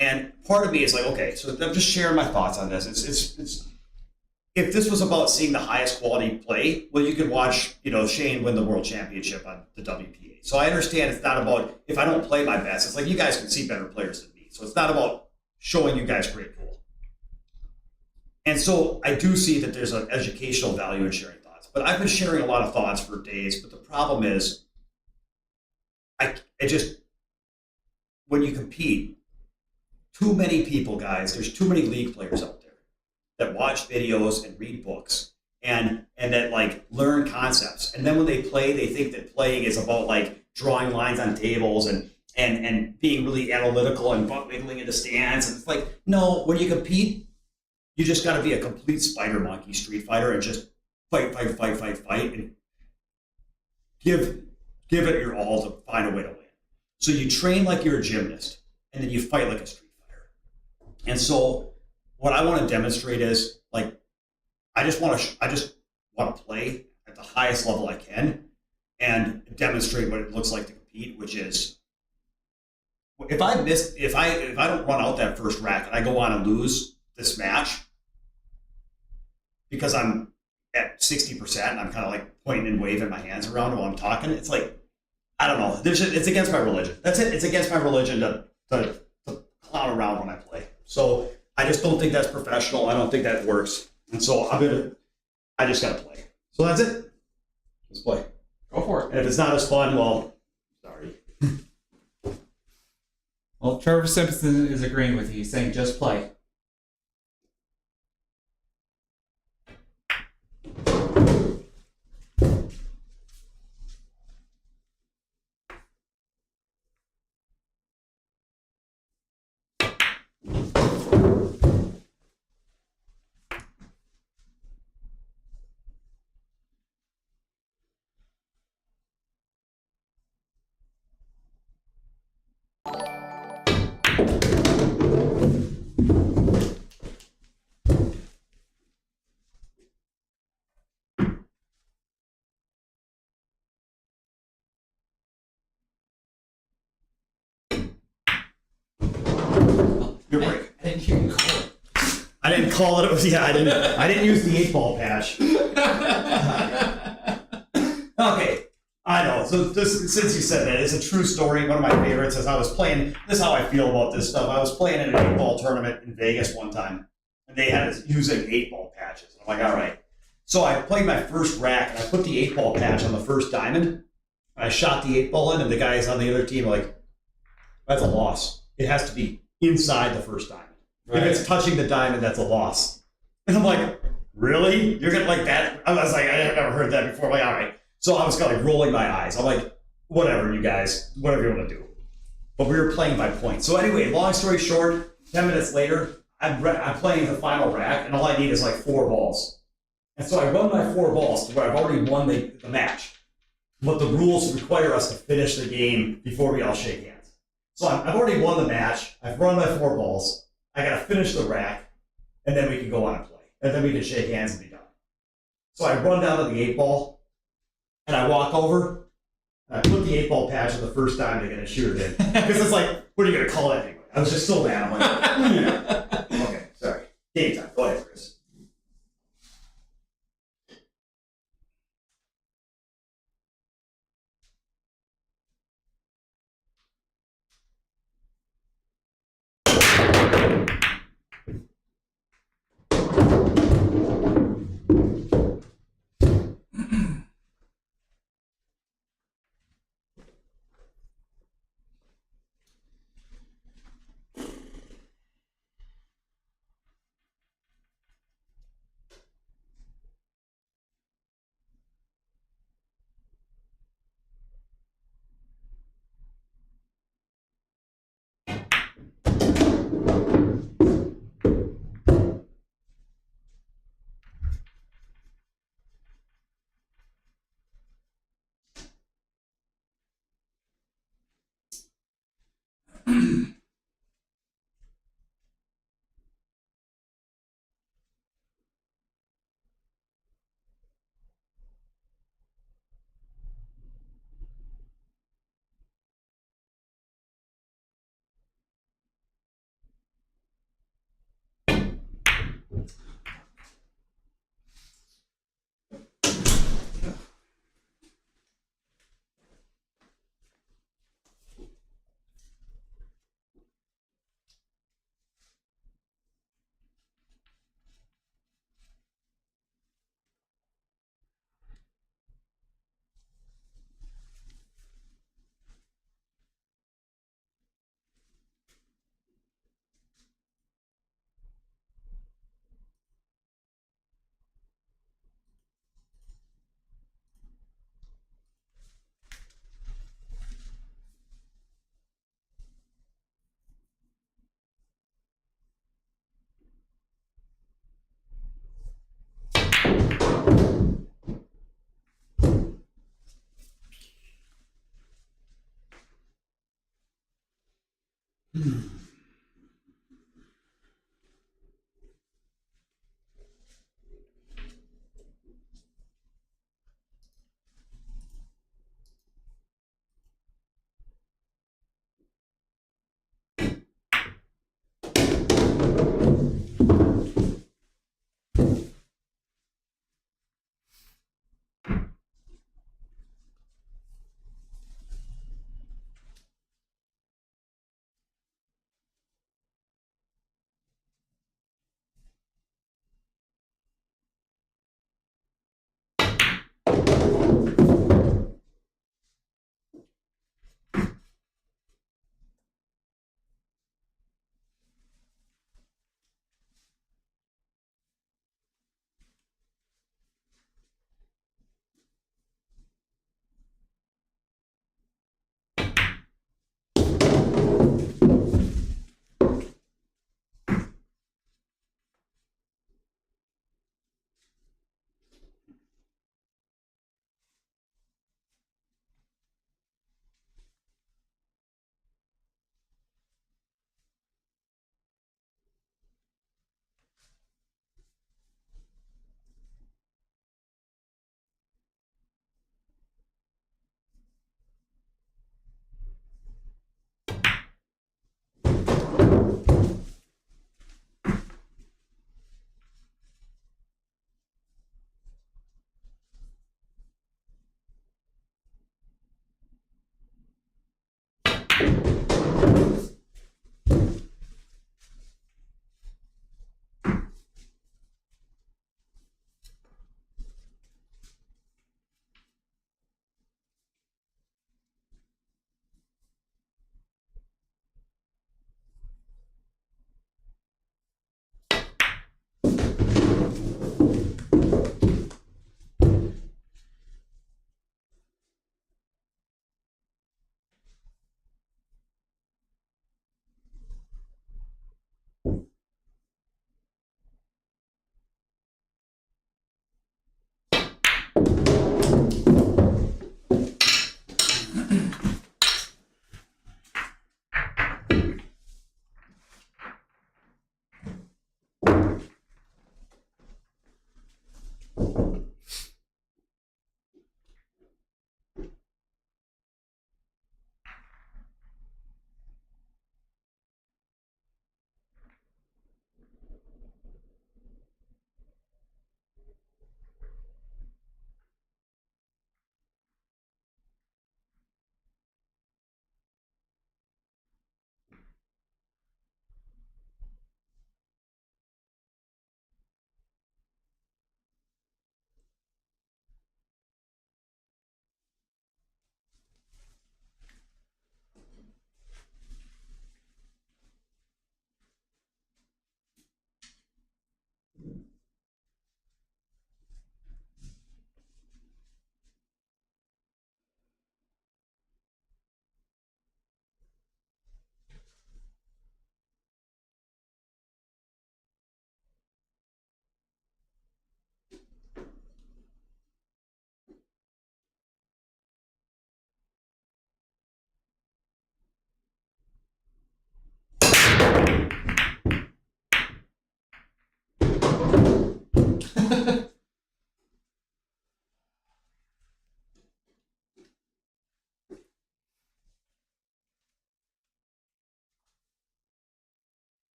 S2: And part of me is like, okay, so I'm just sharing my thoughts on this. It's if this was about seeing the highest quality play, well, you could watch, Shane win the world championship on the WPA. So I understand it's not about, if I don't play my best, it's like you guys can see better players than me. So it's not about showing you guys great pool. And so I do see that there's an educational value in sharing thoughts. But I've been sharing a lot of thoughts for days, but the problem is, when you compete, too many people, guys, there's too many league players out there that watch videos and read books and that learn concepts. And then when they play, they think that playing is about drawing lines on tables and being really analytical and butt wiggling into stance. And it's like, no, when you compete, you just got to be a complete spider monkey street fighter and just fight, and give it your all to find a way to win. So you train like you're a gymnast, and then you fight like a street fighter. And so what I want to demonstrate is I just want to play at the highest level I can and demonstrate what it looks like to compete, which is if I don't run out that first rack and I go on and lose this match because I'm at 60% and I'm kind of pointing and waving my hands around while I'm talking, it's I don't know. It's against my religion. That's it. It's against my religion to clown around when I play. So I just don't think that's professional. I don't think that works. And so I just got to play. So that's it. Let's play.
S1: Go for it.
S2: And if it's not as fun, well, sorry.
S1: Well, Trevor Simpson is agreeing with you. He's saying just play.
S2: Your break.
S1: I didn't hear you call it.
S2: I didn't call it. I didn't use the 8-ball patch. Okay, I know. So since you said that, it's a true story. One of my favorites is I was playing. This is how I feel about this stuff. I was playing in an 8-ball tournament in Vegas one time, and they had us using 8-ball patches. I'm like, all right. So I played my first rack, and I put the 8-ball patch on the first diamond. And I shot the 8-ball in, and the guys on the other team were like, "That's a loss. It has to be inside the first diamond. Right. If it's touching the diamond, that's a loss." And I'm like, really? You're gonna like that? I was like, I have never heard that before. I'm like, all right. So I was kind of like rolling my eyes. I'm like, whatever, you guys, whatever you want to do. But we were playing by points. So anyway, long story short, 10 minutes later, I'm playing the final rack, and all I need is like 4 balls. And so I run my 4 balls to where I've already won the match. But the rules require us to finish the game before we all shake hands. So I've already won the match. I've run my 4 balls. I got to finish the rack, and then we can go on and play. And then we can shake hands and be done. So I run down to the 8-ball, and I walk over, and I put the 8-ball patch on the first time to get it shoot it in. Because it's like, what are you going to call it anyway? I was just so mad. I'm like, okay, sorry. Game time. Go ahead, Chris.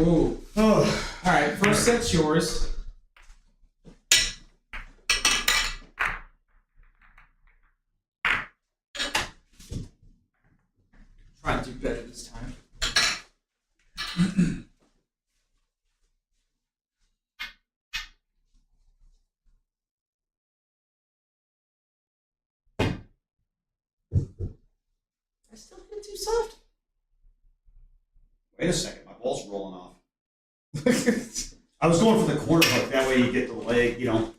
S1: Ooh.
S2: Oh,
S1: All right, first set's yours. Try to do better this time. I still hit too soft.
S2: wait a second, my ball's rolling off. I was going for the corner hook. That way you get the leg, you know.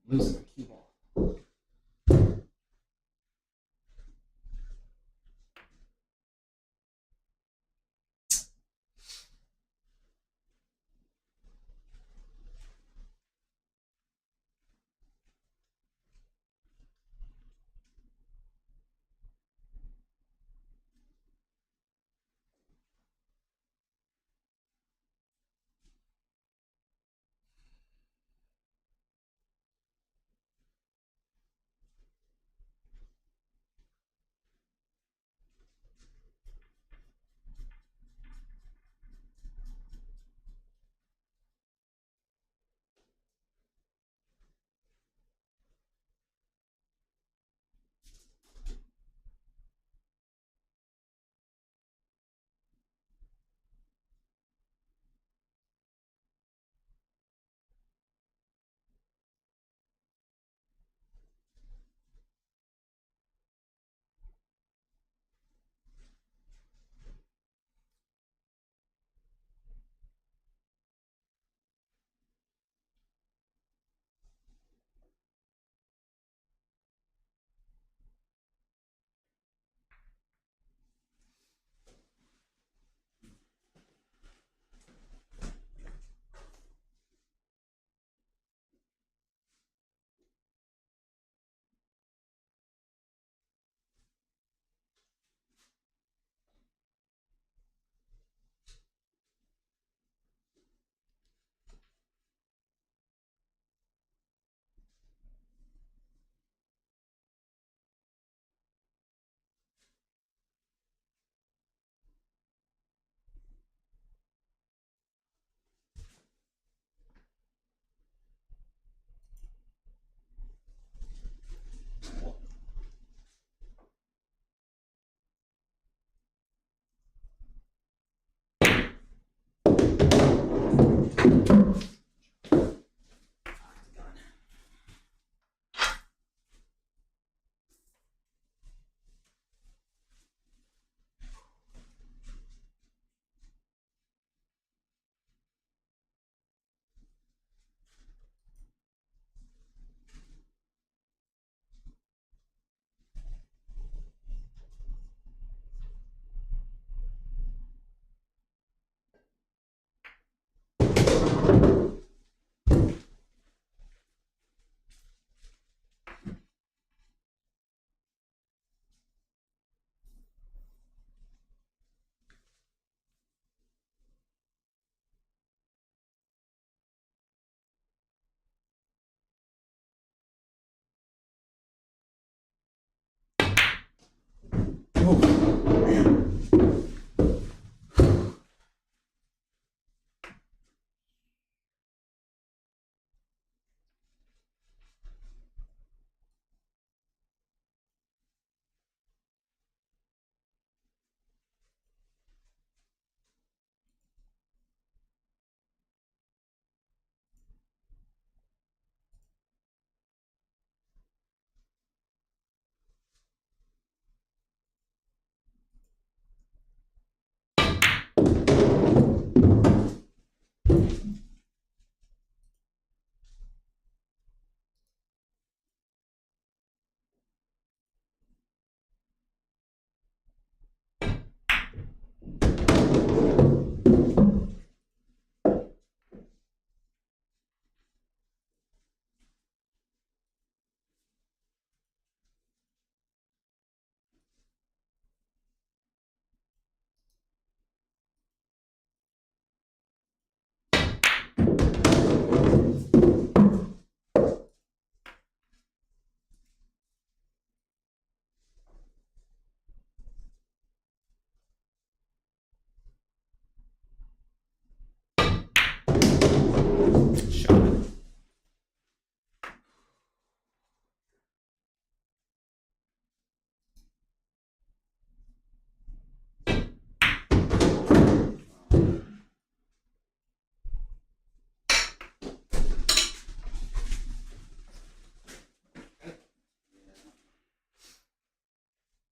S1: Losing the cue ball.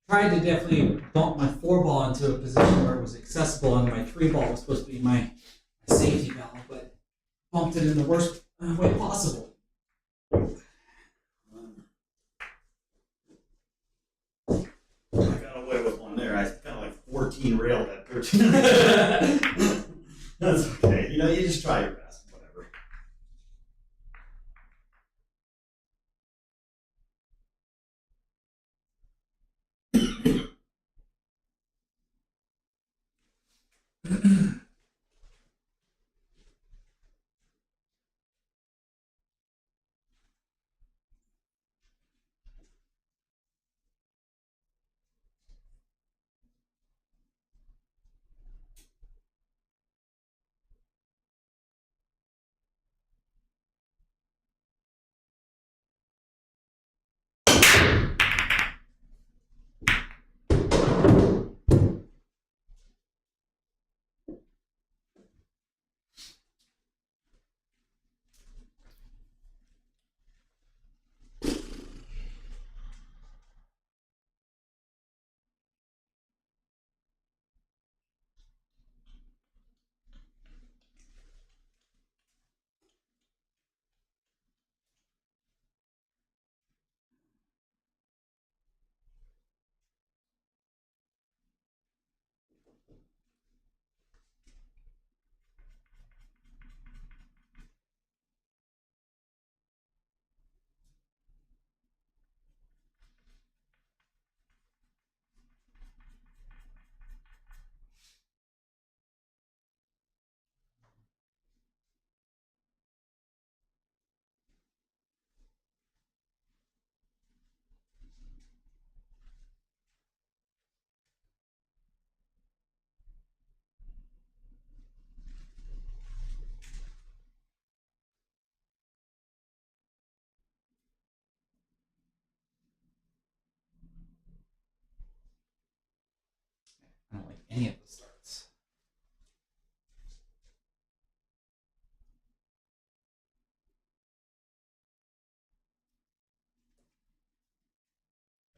S1: Tried to definitely bump my 4-ball into a position where it was accessible, and my 3-ball was supposed to be my safety valve, but bumped it in the worst way possible.
S2: I got away with one there. I kind of like 14 railed at 13. That's okay. You know, you just try your best. Whatever.
S1: I don't like any of the starts.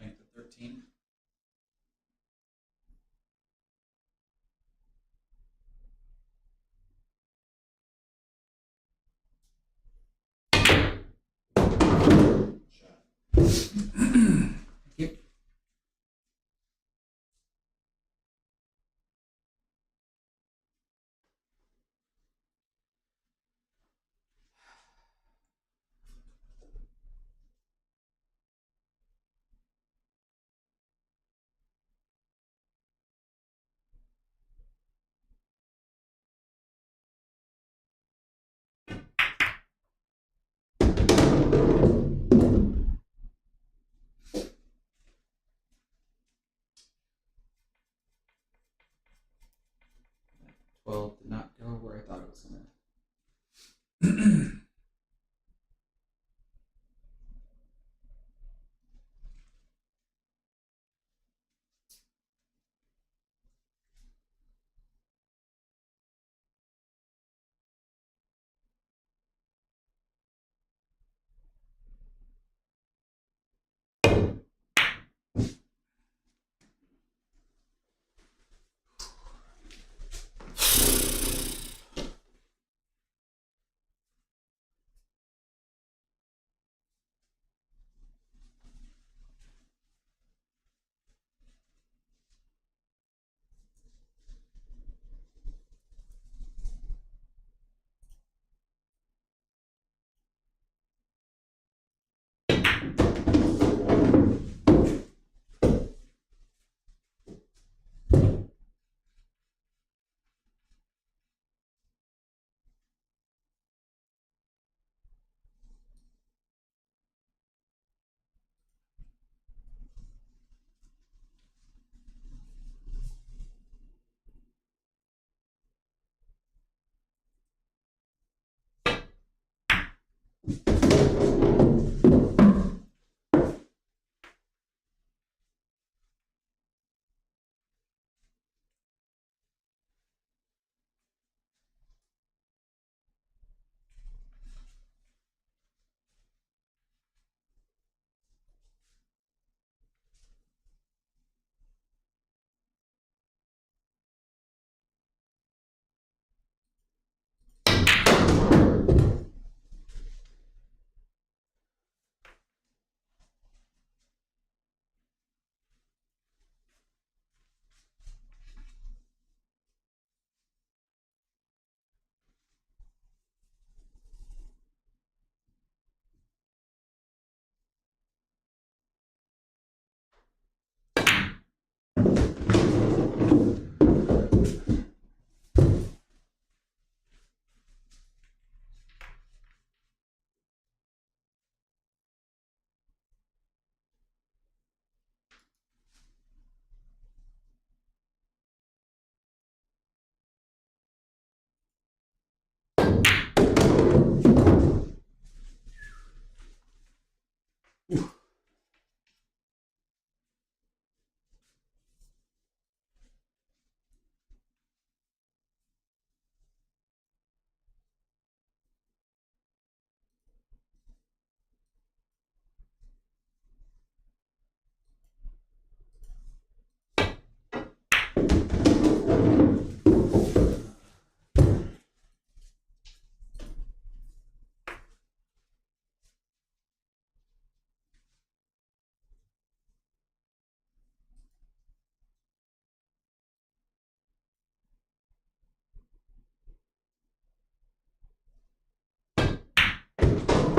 S1: Bank to 13. Thank you.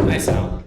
S1: Nice out.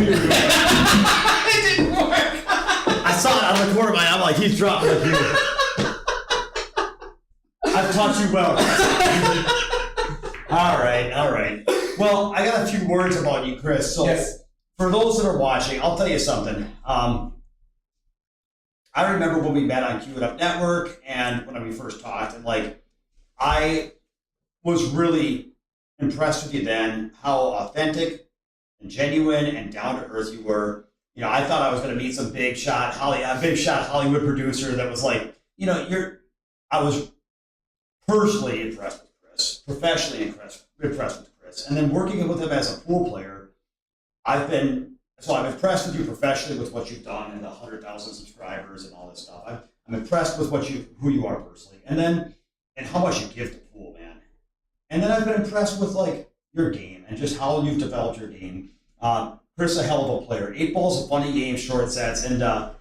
S1: It didn't work.
S2: I saw it out of the corner of my eye. I'm like, he's dropping like you. I've taught you well. All right. Well, I got a few words about you, Chris. So
S1: Yes.
S2: For those that are watching, I'll tell you something. I remember when we met on Cue It Up Network and when we first talked, and like, I was really impressed with you then, how authentic and genuine and down to earth you were. You know, I thought I was going to meet some big shot Hollywood producer that was like, you know, I was personally impressed with Chris, professionally impressed with Chris. And then working with him as a pool player, I'm impressed with you professionally with what you've done and the 100,000 subscribers and all this stuff. I'm impressed with who you are personally. And how much you give to pool, man. And then I've been impressed with like your game and just how you've developed your game. Chris is a hell of a player. 8 ball's a funny game, short sets, and I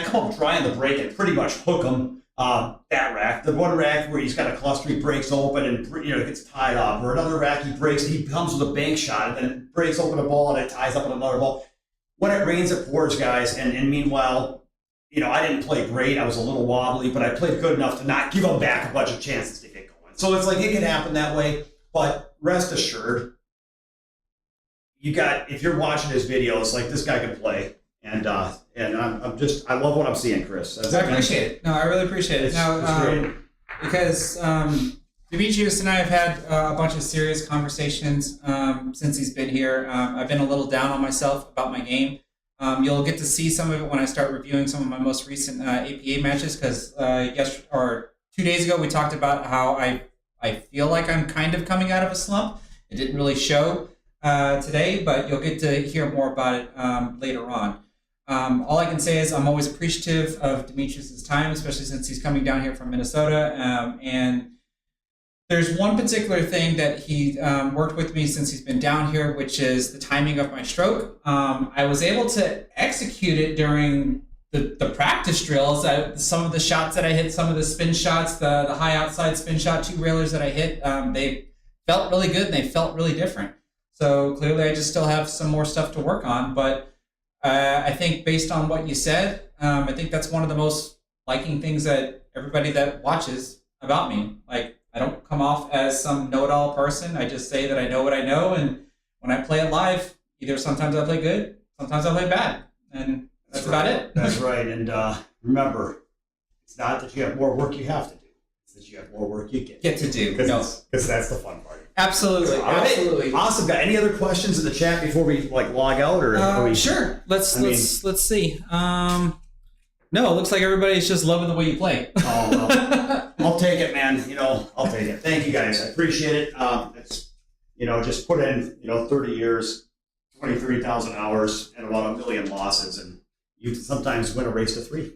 S2: come up trying the break and pretty much hook him. That rack, the one rack where he's got a cluster, he breaks open and it gets tied up, or another rack he comes with a bank shot and then breaks open a ball and it ties up on another ball. When it rains, it pours, guys. And meanwhile, I didn't play great. I was a little wobbly, but I played good enough to not give him back a bunch of chances to get going. So it's like it can happen that way. But rest assured, if you're watching his videos, like this guy can play. And I love what I'm seeing, Chris.
S1: I appreciate it. No, I really appreciate it.
S2: It's great.
S1: Because Demetrius and I have had a bunch of serious conversations since he's been here. I've been a little down on myself about my game. You'll get to see some of it when I start reviewing some of my most recent APA matches, because 2 days ago we talked about how I feel like I'm kind of coming out of a slump. It didn't really show today, but you'll get to hear more about it later on. All I can say is I'm always appreciative of Demetrius' time, especially since he's coming down here from Minnesota. And there's one particular thing that he worked with me since he's been down here, which is the timing of my stroke. I was able to execute it during the practice drills, some of the shots that I hit, some of the spin shots, the high outside spin shot, 2 railers that I hit, they felt really good and they felt really different. So clearly I just still have some more stuff to work on. But I think based on what you said, I think that's one of the most liking things that everybody that watches about me. Like, I don't come off as some know-it-all person. I just say that I know what I know. And when I play it live, either sometimes I play good, sometimes I play bad. And that's about it.
S2: That's right. And remember, it's not that you have more work you have to do. It's that you have more work you get
S1: to do.
S2: Because that's the fun part.
S1: Absolutely.
S2: All right.
S1: Absolutely.
S2: Awesome. Got any other questions in the chat before we log out, or are we?
S1: Sure. Let's see. No, it looks like everybody's just loving the way you play.
S2: Oh, well, I'll take it, man. I'll take it. Thank you, guys. I appreciate it. It's just put in 30 years, 23,000 hours, and about 1 million losses, and you sometimes win a race to 3.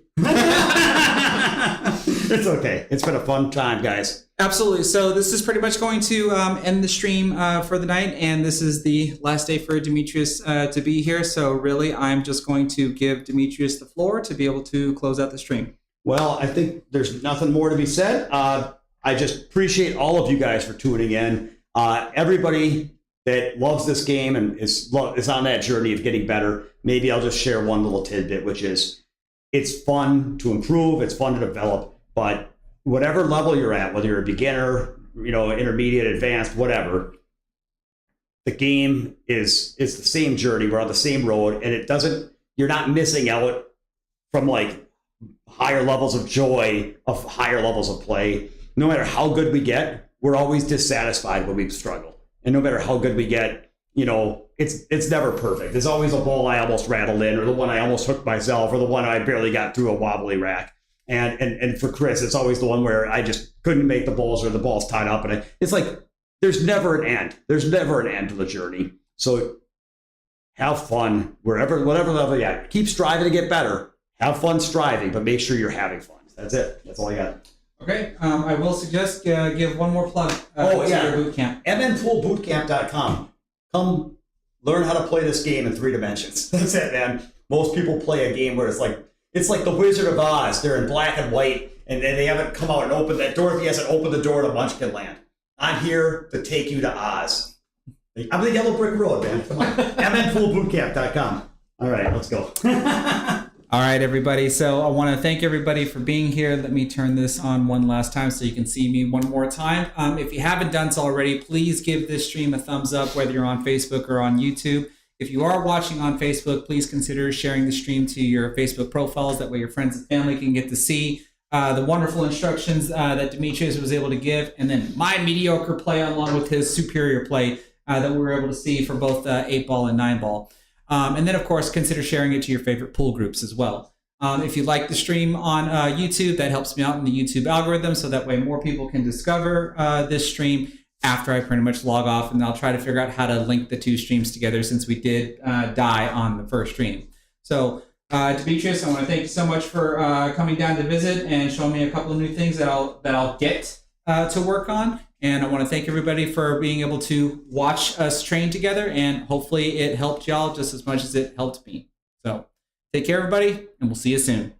S2: It's okay. It's been a fun time, guys.
S1: Absolutely. So this is pretty much going to end the stream for the night, and this is the last day for Demetrius to be here. So really, I'm just going to give Demetrius the floor to be able to close out the stream.
S2: Well, I think there's nothing more to be said. I just appreciate all of you guys for tuning in. Everybody that loves this game and is on that journey of getting better, maybe I'll just share one little tidbit, which is it's fun to improve, it's fun to develop, but whatever level you're at, whether you're a beginner, intermediate, advanced, whatever, the game is the same journey. We're on the same road, and you're not missing out from higher levels of joy, of higher levels of play. No matter how good we get, we're always dissatisfied when we struggle. And no matter how good we get, it's never perfect. There's always a ball I almost rattled in, or the one I almost hooked myself, or the one I barely got through a wobbly rack. And for Chris, it's always the one where I just couldn't make the balls, or the ball's tied up. And it's like, there's never an end. There's never an end to the journey. So have fun whatever level you're at. Keep striving to get better. Have fun striving, but make sure you're having fun. That's it. That's all I got.
S1: Okay. I will suggest give one more plug to your boot camp.
S2: mnpoolbootcamp.com. Come learn how to play this game in 3 dimensions. That's it, man. Most people play a game where it's like the Wizard of Oz. They're in black and white, and they haven't come out and opened that. Dorothy hasn't opened the door to Munchkin Land. I'm here to take you to Oz. I'm the Yellow Brick Road, man. Come on. mnpoolbootcamp.com. All right, let's go.
S1: All right, everybody. So I want to thank everybody for being here. Let me turn this on one last time so you can see me one more time. If you haven't done so already, please give this stream a thumbs up, whether you're on Facebook or on YouTube. If you are watching on Facebook, please consider sharing the stream to your Facebook profiles. That way your friends and family can get to see the wonderful instructions that Demetrius was able to give, and then my mediocre play along with his superior play that we were able to see for both 8-ball and 9-ball. And then, of course, consider sharing it to your favorite pool groups as well. If you like the stream on YouTube, that helps me out in the YouTube algorithm, so that way more people can discover this stream after I pretty much log off, and I'll try to figure out how to link the 2 streams together, since we did die on the first stream. So, Demetrius, I want to thank you so much for coming down to visit and showing me a couple of new things that I'll get to work on. And I want to thank everybody for being able to watch us train together, and hopefully it helped y'all just as much as it helped me. So take care, everybody, and we'll see you soon.